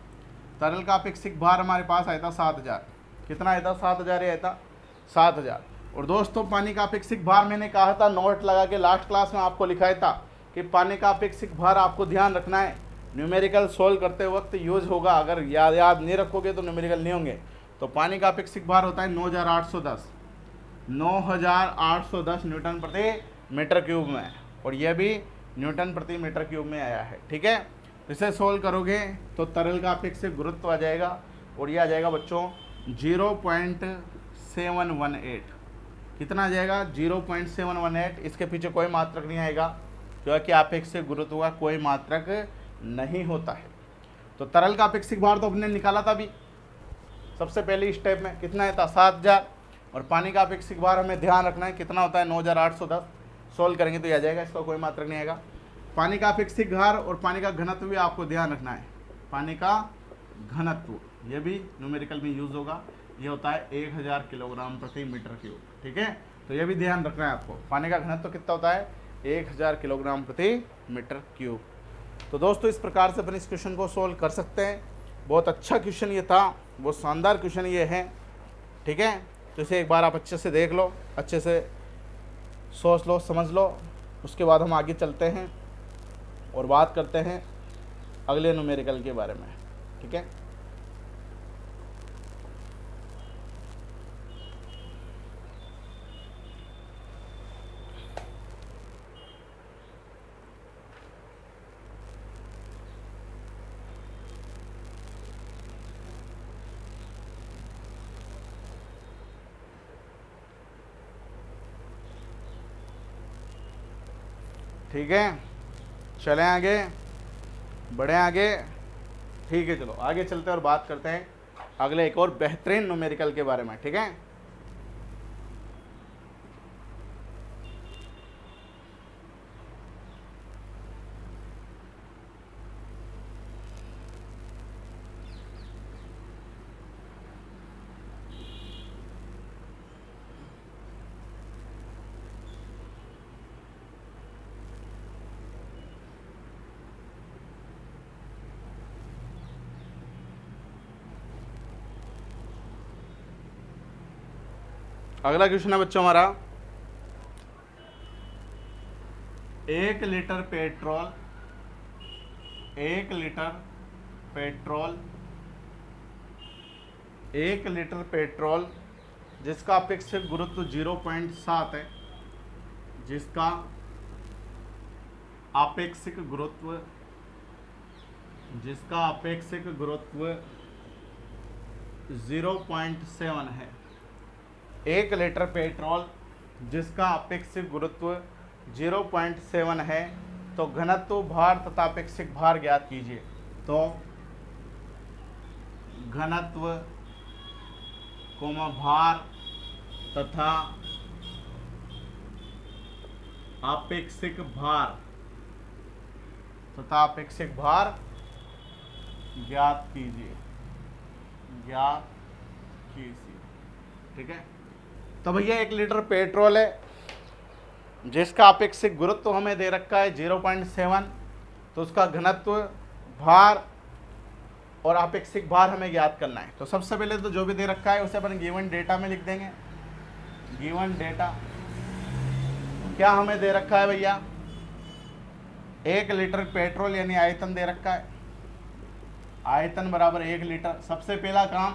तरल का अपेक्षिक भार हमारे पास आया था 7000। कितना आया था? 7000 आया था, 7000। और दोस्तों पानी का अपेक्षिक भार मैंने कहा था, नोट लगा के लास्ट क्लास में आपको लिखाया था कि पानी का अपेक्षिक भार आपको ध्यान रखना है, न्यूमेरिकल सोल्व करते वक्त यूज होगा। अगर याद नहीं रखोगे तो न्यूमेरिकल नहीं होंगे। तो पानी का अपेक्षिक भार होता है 9810 न्यूटन प्रति मीटर क्यूब में, और यह भी न्यूटन प्रति मीटर क्यूब में आया है, ठीक है। इसे सोल्व करोगे तो तरल का अपेक्षिक गुरुत्व आ जाएगा, और यह आ जाएगा बच्चों 0.718। कितना आ जाएगा? 0.718। इसके पीछे कोई मात्रक नहीं आएगा, क्योंकि अपेक्षिक गुरुत्व का कोई मात्रक नहीं होता है। तो तरल का अपेक्षिक भार तो हमने निकाला था अभी सबसे पहले स्टेप में, कितना है था? 7000। और पानी का अपेक्षिक भार हमें ध्यान रखना है कितना होता है? 9810। सोल्व करेंगे तो यह आ जाएगा, इसका कोई मात्रक नहीं आएगा। पानी का अपेक्षिक भार और पानी का घनत्व भी आपको ध्यान रखना है। पानी का घनत्व ये भी न्यूमेरिकल में यूज होगा, ये होता है 1000 किलोग्राम प्रति मीटर क्यूब, ठीक है। तो ये भी ध्यान रखना है आपको, पानी का घनत्व कितना होता है? 1000 किलोग्राम प्रति मीटर क्यूब। तो दोस्तों इस प्रकार से अपन इस क्वेश्चन को सोल्व कर सकते हैं। बहुत अच्छा क्वेश्चन ये था, बहुत शानदार क्वेश्चन ये है, ठीक है। तो इसे एक बार आप अच्छे से देख लो, अच्छे से सोच लो, समझ लो, उसके बाद हम आगे चलते हैं और बात करते हैं अगले न्यूमेरिकल के बारे में, ठीक है। ठीक है, चलें आगे, बढ़ें आगे। ठीक है, चलो आगे चलते हैं और बात करते हैं अगले एक और बेहतरीन न्यूमेरिकल के बारे में। ठीक है, अगला क्वेश्चन है बच्चों हमारा, 1 litre petrol, 1 litre petrol, 1 litre petrol जिसका अपेक्षित गुरुत्व 0.7 है, जिसका अपेक्षित गुरुत्व 0.7 है। 1 लीटर पेट्रोल जिसका अपेक्षित गुरुत्व 0.7 है, तो घनत्व, भार तथा अपेक्षित भार ज्ञात कीजिए। तो घनत्व, भार तथा अपेक्षित भार ज्ञात कीजिए, ठीक है। तो भैया 1 लीटर पेट्रोल है जिसका अपेक्षित गुरुत्व हमें दे रखा है 0.7, तो उसका घनत्व, भार और अपेक्षित भार हमें ज्ञात करना है। तो सबसे पहले तो जो भी दे रखा है उसे अपन गिवन डेटा में लिख देंगे। गिवन डेटा क्या हमें दे रखा है भैया, 1 लीटर पेट्रोल यानी आयतन दे रखा है, आयतन बराबर 1 लीटर। सबसे पहला काम,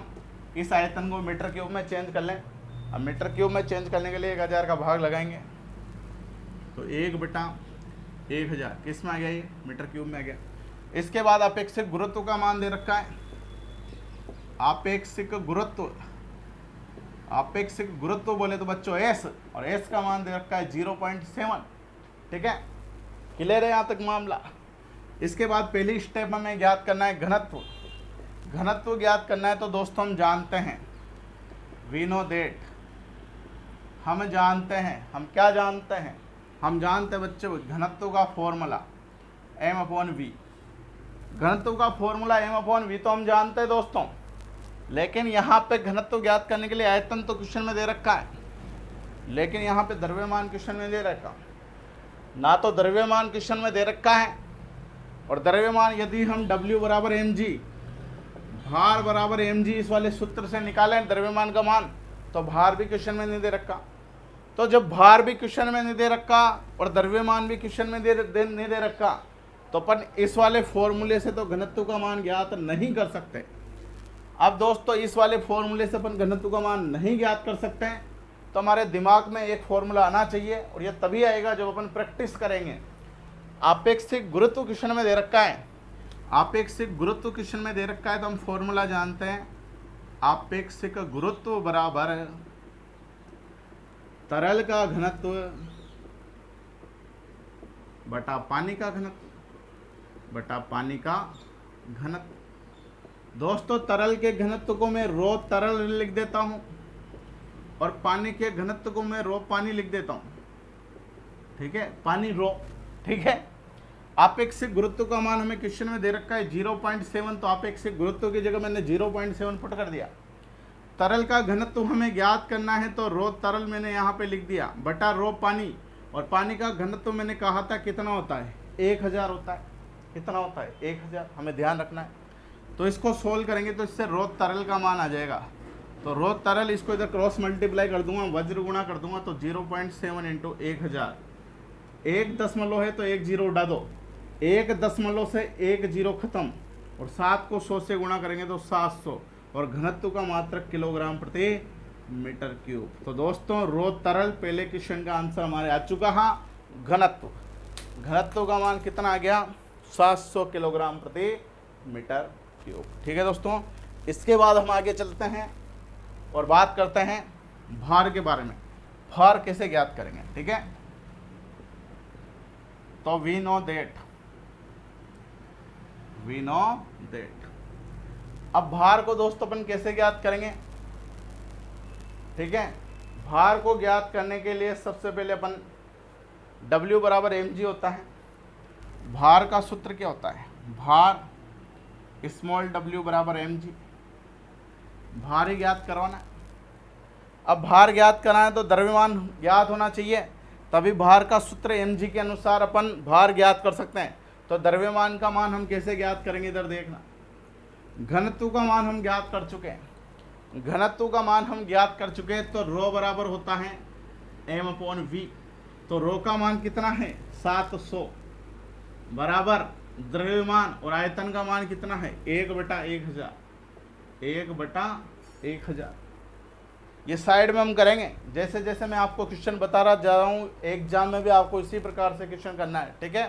इस आयतन को मीटर क्यूब में चेंज कर लें। अब मीटर क्यूब में चेंज करने के लिए 1000 का भाग लगाएंगे, तो 1/1000 किस में आ गया, ये मीटर क्यूब में आ गया। इसके बाद अपेक्षित गुरुत्व का मान दे रखा है, अपेक्षित गुरुत्व बोले तो बच्चों एस, और एस का मान दे रखा है 0.7। ठीक है, क्लियर है यहाँ तक मामला। इसके बाद पहली स्टेप हमें ज्ञात करना है घनत्व। घनत्व ज्ञात करना है तो दोस्तों हम जानते हैं, वी नो दैट, हम जानते हैं, हम क्या जानते हैं, हम जानते हैं बच्चों घनत्व का फॉर्मूला m/v। घनत्व का फॉर्मूला m/v तो हम जानते हैं दोस्तों, लेकिन यहाँ पे घनत्व ज्ञात करने के लिए आयतन तो क्वेश्चन में दे रखा है, लेकिन यहाँ पे द्रव्यमान क्वेश्चन में दे रखा ना, तो द्रव्यमान क्वेश्चन में दे रखा है। और द्रव्यमान यदि हम W बराबर mg, भार बराबर mg इस वाले सूत्र से निकालें द्रव्यमान का मान, तो भार भी क्वेश्चन में नहीं दे रखा। तो जब भार भी क्वेश्चन में नहीं दे रखा और द्रव्यमान भी क्वेश्चन में नहीं दे रखा, तो अपन इस वाले फॉर्मूले से तो घनत्व का मान ज्ञात नहीं कर सकते। अब दोस्तों इस वाले फॉर्मूले से अपन घनत्व का मान नहीं ज्ञात कर सकते हैं, तो हमारे दिमाग में एक फॉर्मूला आना चाहिए, और यह तभी आएगा जब अपन प्रैक्टिस करेंगे। अपेक्षित गुरुत्व क्वेश्चन में दे रखा है, अपेक्षित गुरुत्व क्वेश्चन में दे रखा है, तो हम फॉर्मूला जानते हैं, अपेक्षित गुरुत्व बराबर तरल का घनत्व बटा पानी का घनत्व, दोस्तों तरल के घनत्व को मैं रो तरल लिख देता हूं और पानी के घनत्व को मैं रो पानी लिख देता हूं। ठीक है, पानी रो। ठीक है, अपेक्षित गुरुत्व का मान हमें क्वेश्चन में दे रखा है 0.7, तो अपेक्षित गुरुत्व की जगह मैंने 0.7 पुट कर दिया। तरल का घनत्व हमें ज्ञात करना है, तो रो तरल मैंने यहाँ पे लिख दिया बटा रो पानी, और पानी का घनत्व मैंने कहा था कितना होता है, 1000 होता है। कितना होता है, 1000, हमें ध्यान रखना है। तो इसको सोल्व करेंगे तो इससे रो तरल का मान आ जाएगा। तो रो तरल, इसको इधर क्रॉस मल्टीप्लाई कर दूंगा, वज्र गुणा कर दूंगा, तो 0.7 इंटू 1000, 1 दशमलव है तो 1 जीरो उड़ा दो, 1 दशमलव से 1 जीरो खत्म, और 7 को 100 से गुणा करेंगे तो 700, और घनत्व का मात्रक किलोग्राम प्रति मीटर क्यूब। तो दोस्तों रो तरल पहले क्वेश्चन का आंसर हमारे आ चुका है। घनत्व का मान कितना आ गया, 700 किलोग्राम प्रति मीटर क्यूब। ठीक है दोस्तों, इसके बाद हम आगे चलते हैं और बात करते हैं भार के बारे में। भार कैसे ज्ञात करेंगे। ठीक है, तो वी नो दैट। अब भार को दोस्तों अपन कैसे ज्ञात करेंगे? ठीक है, भार को ज्ञात करने के लिए सबसे पहले अपन W बराबर mg होता है। भार का सूत्र क्या होता है? भार स्मॉल w बराबर mg। भार ही ज्ञात करवाना है। अब भार ज्ञात कराना है तो द्रव्यमान ज्ञात होना चाहिए, तभी भार का सूत्र mg के अनुसार अपन भार ज्ञात कर सकते हैं। तो द्रव्यमान का मान हम कैसे ज्ञात करेंगे? इधर देखना, घनत्व का मान हम ज्ञात कर चुके हैं। घनत्व का मान हम ज्ञात कर चुके हैं, तो रो बराबर होता है m/v। तो रो का मान कितना है? 700 बराबर द्रव्यमान और आयतन का मान कितना है? 1/1000। 1/1000 ये साइड में हम करेंगे। जैसे जैसे मैं आपको क्वेश्चन बता रहा जा रहा हूँ, एग्जाम में भी आपको इसी प्रकार से क्वेश्चन करना है। ठीक है,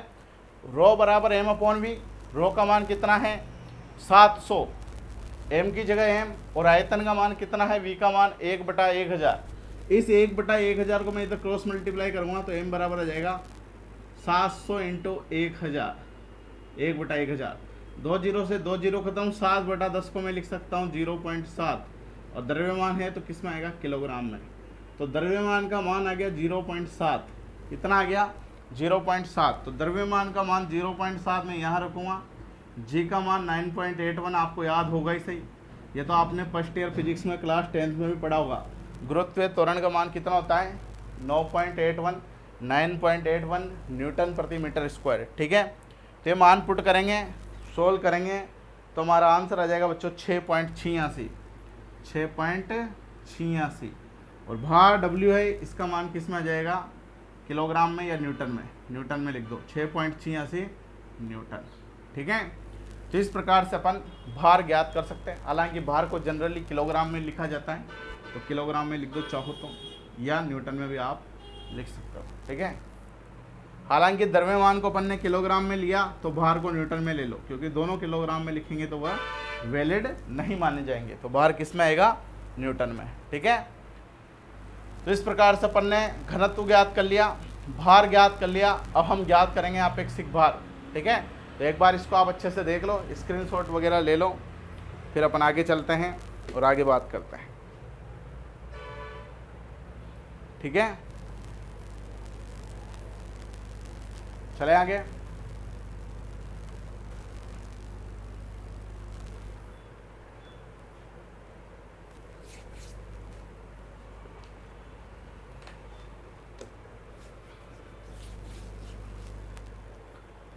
रो बराबर m/v। रो का मान कितना है? 700, m की जगह m, और आयतन का मान कितना है? v का मान 1/1000। इस 1/1000 को मैं इधर क्रॉस मल्टीप्लाई करूँगा तो m बराबर आ जाएगा 700 × 1000। 1/1000, 2 जीरो से 2 जीरो खत्म, 7/10 को मैं लिख सकता हूँ 0.7, और द्रव्यमान है तो किस में आएगा? किलोग्राम में। तो द्रव्यमान का मान आ गया 0.7। कितना आ गया? 0.7। तो द्रव्यमान का मान 0.7 में यहाँ रखूँगा। जी का मान 9.81 आपको याद होगा ही सही, ये तो आपने फर्स्ट ईयर फिजिक्स में क्लास 10th में भी पढ़ा होगा। गुरुत्वीय त्वरण का मान कितना होता है? 9.81 न्यूटन प्रति मीटर स्क्वायर। ठीक है, तो ये मान पुट करेंगे, सोल्व करेंगे तो हमारा आंसर आ जाएगा बच्चों 6.86। और भार W है, इसका मान किस में आ जाएगा? किलोग्राम में या न्यूटन में? न्यूटन में लिख दो, 6.86 न्यूटन। ठीक है, तो इस प्रकार से अपन भार ज्ञात कर सकते हैं। हालांकि भार को जनरली किलोग्राम में लिखा जाता है, तो किलोग्राम में लिख दो चाहो तो, या न्यूटन में भी आप लिख सकते हो। ठीक है, हालांकि द्रव्यमान को अपन ने किलोग्राम में लिया तो भार को न्यूटन में ले लो, क्योंकि दोनों किलोग्राम में लिखेंगे तो वह वैलिड नहीं माने जाएंगे। तो भार किस में आएगा? न्यूटन में। ठीक है, तो इस प्रकार से अपन ने घनत्व ज्ञात कर लिया, भार ज्ञात कर लिया। अब हम ज्ञात करेंगे अपेक्षिक भार। ठीक है, तो एक बार इसको आप अच्छे से देख लो, स्क्रीनशॉट वगैरह ले लो, फिर अपन आगे चलते हैं और आगे बात करते हैं। ठीक है, चले आगे।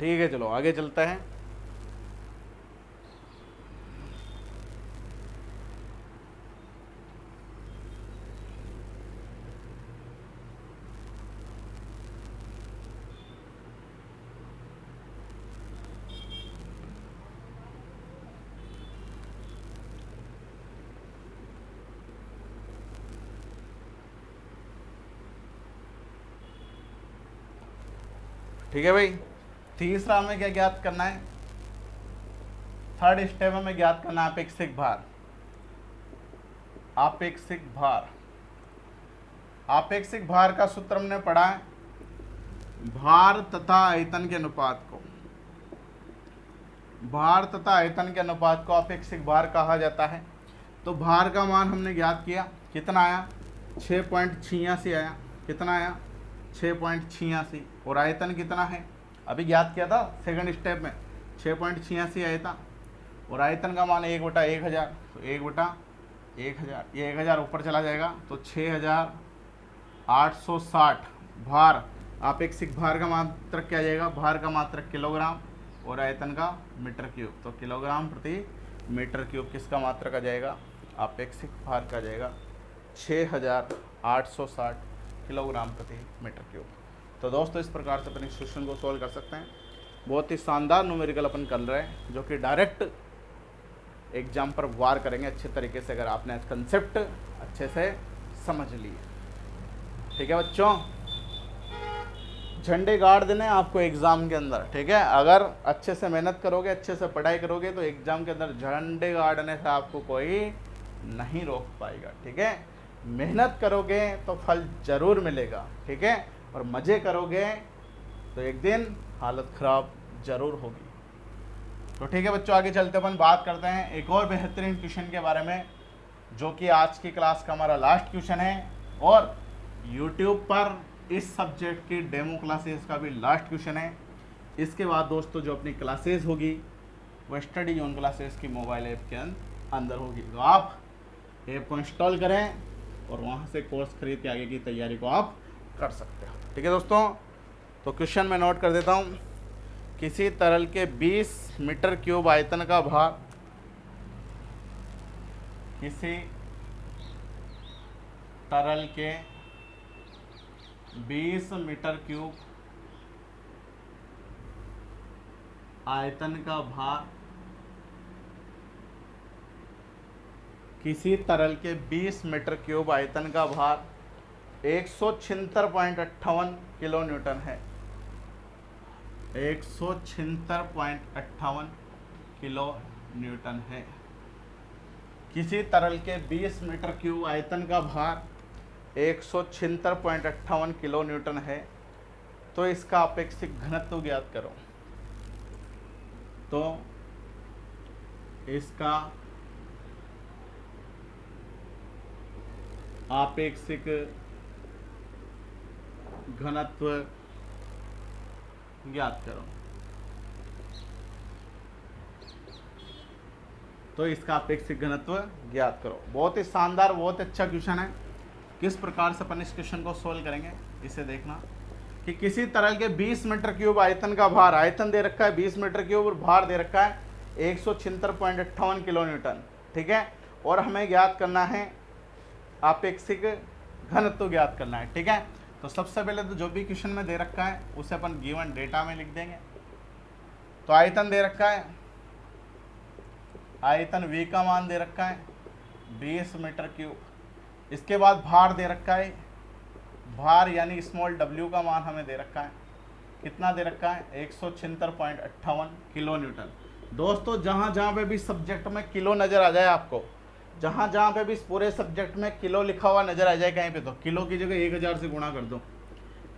ठीक है, चलो आगे चलते हैं। ठीक है भाई, तीसरा हमें क्या ज्ञात करना है? थर्ड स्टेप में ज्ञात करना है अपेक्षिक भार। अपेक्षिक भार, अपेक्षिक भार का सूत्र हमने पढ़ा है, भार तथा आयतन के अनुपात को, भार तथा आयतन के अनुपात को अपेक्षिक भार कहा जाता है। तो भार का मान हमने ज्ञात किया, कितना आया? 6.86 आया। कितना आया? 6.86। और आयतन कितना है? अभी ज्ञात किया था सेकंड स्टेप में, 6.86 आया था। और आयतन का मान 1/1000, तो 1/1000, ये 1000 ऊपर चला जाएगा तो 6860 भार। अपेक्षिक भार का मात्रक क्या आ जाएगा? भार का मात्रक किलोग्राम और आयतन का मीटर क्यूब। तो किलोग्राम प्रति मीटर क्यूब किसका मात्रक आ जाएगा? अपेक्षिक भार का आ जाएगा 6860 किलोग्राम प्रति मीटर क्यूब। तो दोस्तों इस प्रकार से अपन इस क्वेश्चन को सॉल्व कर सकते हैं। बहुत ही शानदार न्यूमेरिकल अपन कर रहे हैं, जो कि डायरेक्ट एग्जाम पर वार करेंगे अच्छे तरीके से, अगर आपने कंसेप्ट अच्छे से समझ लिए। ठीक है बच्चों, झंडे गाड़ देने आपको एग्ज़ाम के अंदर। ठीक है, अगर अच्छे से मेहनत करोगे, अच्छे से पढ़ाई करोगे, तो एग्ज़ाम के अंदर झंडे गाड़ने से आपको कोई नहीं रोक पाएगा। ठीक है, मेहनत करोगे तो फल ज़रूर मिलेगा। ठीक है, और मज़े करोगे तो एक दिन हालत ख़राब ज़रूर होगी। तो ठीक है बच्चों, आगे चलते अपन बात करते हैं एक और बेहतरीन क्वेश्चन के बारे में, जो कि आज की क्लास का हमारा लास्ट क्वेश्चन है और यूट्यूब पर इस सब्जेक्ट की डेमो क्लासेस का भी लास्ट क्वेश्चन है। इसके बाद दोस्तों जो अपनी क्लासेस होगी वो स्टडी जोन क्लासेस की मोबाइल ऐप के अंदर होगी। तो आप ऐप को इंस्टॉल करें और वहाँ से कोर्स खरीद के आगे की तैयारी को आप कर सकते हो। ठीक है दोस्तों, तो क्वेश्चन मैं नोट कर देता हूँ। किसी तरल के 20 मीटर क्यूब आयतन का भार, किसी तरल के 20 मीटर क्यूब आयतन का भार, किसी तरल के 20 मीटर क्यूब आयतन का भार 176.58 किलो न्यूटन है। 176.58 किलो न्यूटन है। किसी तरल के 20 मीटर क्यूब आयतन का भार 176.58 किलो न्यूटन है। तो इसका अपेक्षित घनत्व ज्ञात करो। तो इसका आपेक्षिक घनत्व ज्ञात करो। तो इसका अपेक्षित घनत्व ज्ञात करो। बहुत ही शानदार, बहुत अच्छा क्वेश्चन है। किस प्रकार से अपन इस क्वेश्चन को सोल्व करेंगे इसे देखना कि किसी तरल के 20 मीटर क्यूब आयतन का भार, आयतन दे रखा है 20 मीटर क्यूब और भार दे रखा है 176.58 किलो न्यूटन। ठीक है, और हमें ज्ञात करना है आपेक्षिक घनत्व ज्ञात करना है। ठीक है, तो सबसे पहले तो जो भी क्वेश्चन में दे रखा है उसे अपन गिवन डेटा में लिख देंगे। तो आयतन दे रखा है, आयतन V का मान दे रखा है 20 मीटर क्यूब। इसके बाद भार दे रखा है, भार यानी स्मॉल w का मान हमें दे रखा है, कितना दे रखा है 176.58 किलो न्यूटन। दोस्तों जहाँ जहाँ पे भी सब्जेक्ट में किलो नज़र आ जाए आपको, जहाँ जहाँ पे भी इस पूरे सब्जेक्ट में किलो लिखा हुआ नजर आ जाए कहीं पे, तो किलो की जगह 1000 से गुणा कर दो।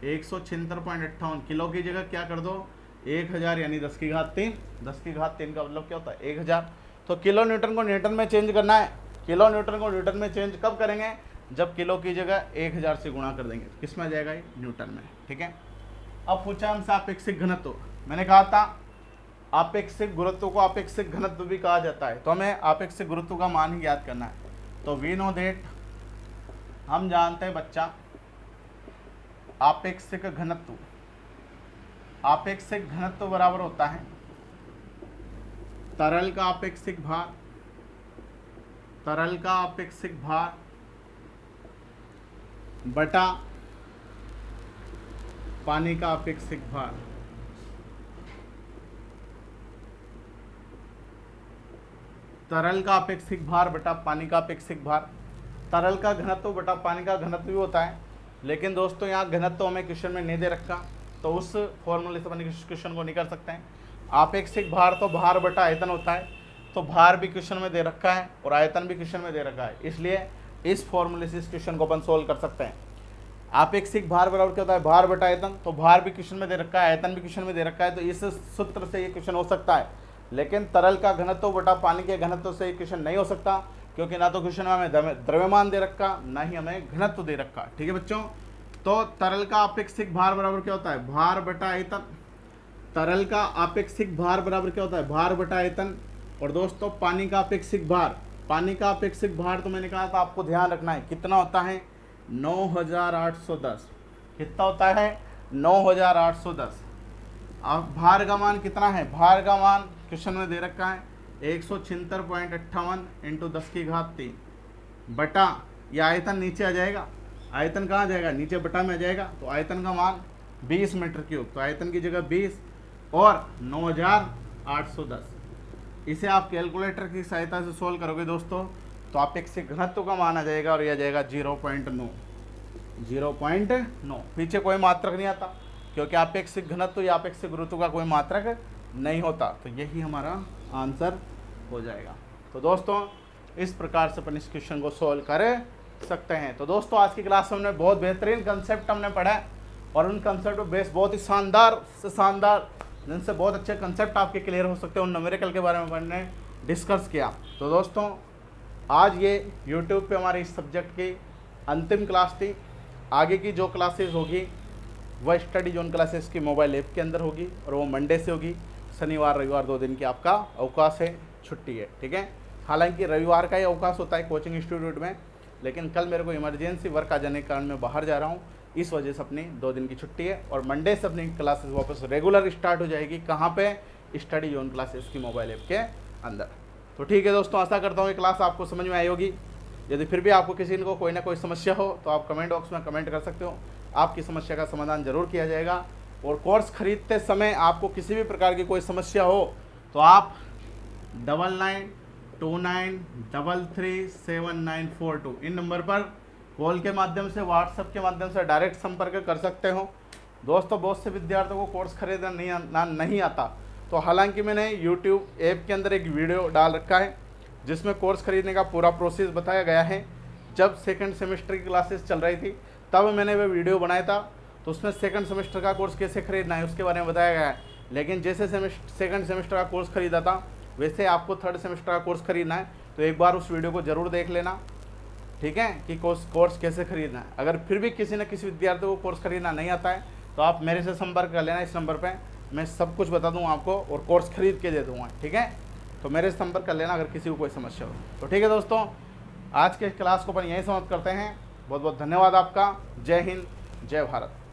176.58 किलो की जगह क्या कर दो 1000 यानी 10 की घात 3। 10 की घात 3 का मतलब क्या होता है 1000। तो किलो न्यूटन को न्यूटन में चेंज करना है। किलो न्यूटन को न्यूटन में चेंज कब करेंगे, जब किलो की जगह 1000 से गुणा कर देंगे। किस में आ जाएगा ये, न्यूटन में। ठीक है, अब पूछा हमसे आपेक्षिक घनत्व। मैंने कहा था आपेक्षिक गुरुत्व को आपेक्षिक घनत्व भी कहा जाता है। तो हमें आपेक्षिक गुरुत्व का मान ही ज्ञात करना है। तो वी नो दैट, हम जानते हैं बच्चा आपेक्षिक घनत्व, आपेक्षिक घनत्व बराबर होता है तरल का आपेक्षिक भार, तरल का आपेक्षिक भार बटा पानी का आपेक्षिक भार। तरल का अपेक्षिक भार बटा पानी का अपेक्षिक भार। तरल का घनत्व बटा पानी का घनत्व भी होता है, लेकिन दोस्तों यहाँ घनत्व हमें क्वेश्चन में नहीं दे रखा, तो उस फॉर्मूले से अपन इस क्वेश्चन को नहीं कर सकते हैं। आपेक्षिक भार तो भार बटा आयतन होता है, तो भार भी क्वेश्चन में दे रखा है और आयतन भी क्वेश्चन में दे रखा है, इसलिए इस फॉर्मूले से इस क्वेश्चन को अपन सोल्व कर सकते हैं। आपेक्षिक भार बराबर क्या होता है, भार बटा आयतन। तो भार भी क्वेश्चन में दे रखा है, आयतन भी क्वेश्चन में दे रखा है, तो इस सूत्र से ये क्वेश्चन हो सकता है। लेकिन तरल का घनत्व बटा पानी के घनत्व से क्वेश्चन नहीं हो सकता, क्योंकि ना तो क्वेश्चन में हमें द्रव्यमान दे रखा, ना ही हमें घनत्व दे रखा। ठीक है बच्चों, तो तरल का अपेक्षिक भार बराबर क्या होता है, भार बटा आयतन। तरल का अपेक्षिक भार बराबर क्या होता है, भार बटा आयतन। और दोस्तों पानी का अपेक्षिक भार, पानी का अपेक्षिक भार तो मैंने कहा था आपको ध्यान रखना है, कितना होता है 9810। कितना होता है 9810। अब भार का मान कितना है, भार का मान क्वेश्चन में दे रखा है 176.58 इंटू 10 की घात 3 बटा, ये आयतन नीचे आ जाएगा, आयतन कहाँ जाएगा, नीचे बटा में आ जाएगा। तो आयतन का मान 20 मीटर क्यूब, तो आयतन की जगह 20 और 9810। इसे आप कैलकुलेटर की सहायता से सोल्व करोगे दोस्तों, तो अपेक्षिक घनत्व का मान आ जाएगा और यह आ जाएगा 0.9। 0.9, पीछे कोई मात्रक नहीं आता, क्योंकि अपेक्षिक घनत्व या अपेक्षिक गुरुत्व का कोई मात्रक नहीं होता। तो यही हमारा आंसर हो जाएगा। तो दोस्तों इस प्रकार से अपन इस क्वेश्चन को सोल्व कर सकते हैं। तो दोस्तों आज की क्लास में हमने बहुत बेहतरीन कंसेप्ट हमने पढ़ा है और उन कंसेप्ट पे बेस बहुत ही शानदार से शानदार, जिनसे बहुत अच्छे कंसेप्ट आपके क्लियर हो सकते हैं, उन न्यूमेरिकल के बारे में मैंने डिस्कस किया। तो दोस्तों आज ये यूट्यूब पे हमारे इस सब्जेक्ट की अंतिम क्लास थी। आगे की जो क्लासेस होगी वह स्टडी जोन क्लासेस की मोबाइल ऐप के अंदर होगी और वो मंडे से होगी। शनिवार रविवार 2 दिन की आपका अवकाश है, छुट्टी है, ठीक है। हालांकि रविवार का ही अवकाश होता है कोचिंग इंस्टीट्यूट में, लेकिन कल मेरे को इमरजेंसी वर्क आ जाने के कारण मैं बाहर जा रहा हूँ, इस वजह से अपनी 2 दिन की छुट्टी है। और मंडे से अपनी क्लासेस वापस रेगुलर स्टार्ट हो जाएगी। कहाँ पे? स्टडी जोन क्लासेस की मोबाइल ऐप के अंदर। तो ठीक है दोस्तों, आशा करता हूँ ये क्लास आपको समझ में आई होगी। यदि फिर भी आपको किसी को कोई ना कोई समस्या हो तो आप कमेंट बॉक्स में कमेंट कर सकते हो, आपकी समस्या का समाधान जरूर किया जाएगा। और कोर्स खरीदते समय आपको किसी भी प्रकार की कोई समस्या हो तो आप 9929337942 इन नंबर पर कॉल के माध्यम से, व्हाट्सएप के माध्यम से डायरेक्ट संपर्क कर सकते हो। दोस्तों बहुत से विद्यार्थियों को कोर्स खरीदना नहीं आता, तो हालांकि मैंने यूट्यूब ऐप के अंदर एक वीडियो डाल रखा है जिसमें कोर्स खरीदने का पूरा प्रोसेस बताया गया है। जब सेकंड सेमेस्टर की क्लासेस चल रही थी तब मैंने वह वीडियो बनाया था, तो उसमें सेकंड सेमेस्टर का कोर्स कैसे खरीदना है उसके बारे में बताया गया है। लेकिन जैसे सेकंड सेमेस्टर का कोर्स खरीदा था वैसे आपको थर्ड सेमेस्टर का कोर्स खरीदना है, तो एक बार उस वीडियो को ज़रूर देख लेना, ठीक है, कि कोर्स कैसे खरीदना है। अगर फिर भी किसी न किसी विद्यार्थी को कोर्स खरीदना नहीं आता है तो आप मेरे से संपर्क कर लेना इस नंबर पर, मैं सब कुछ बता दूँगा आपको और कोर्स खरीद के दे दूँगा, ठीक है। तो मेरे से संपर्क कर लेना अगर किसी को कोई समस्या हो तो। ठीक है दोस्तों, आज के क्लास को अपन यहीं समाप्त करते हैं। बहुत बहुत धन्यवाद आपका। जय हिंद, जय भारत।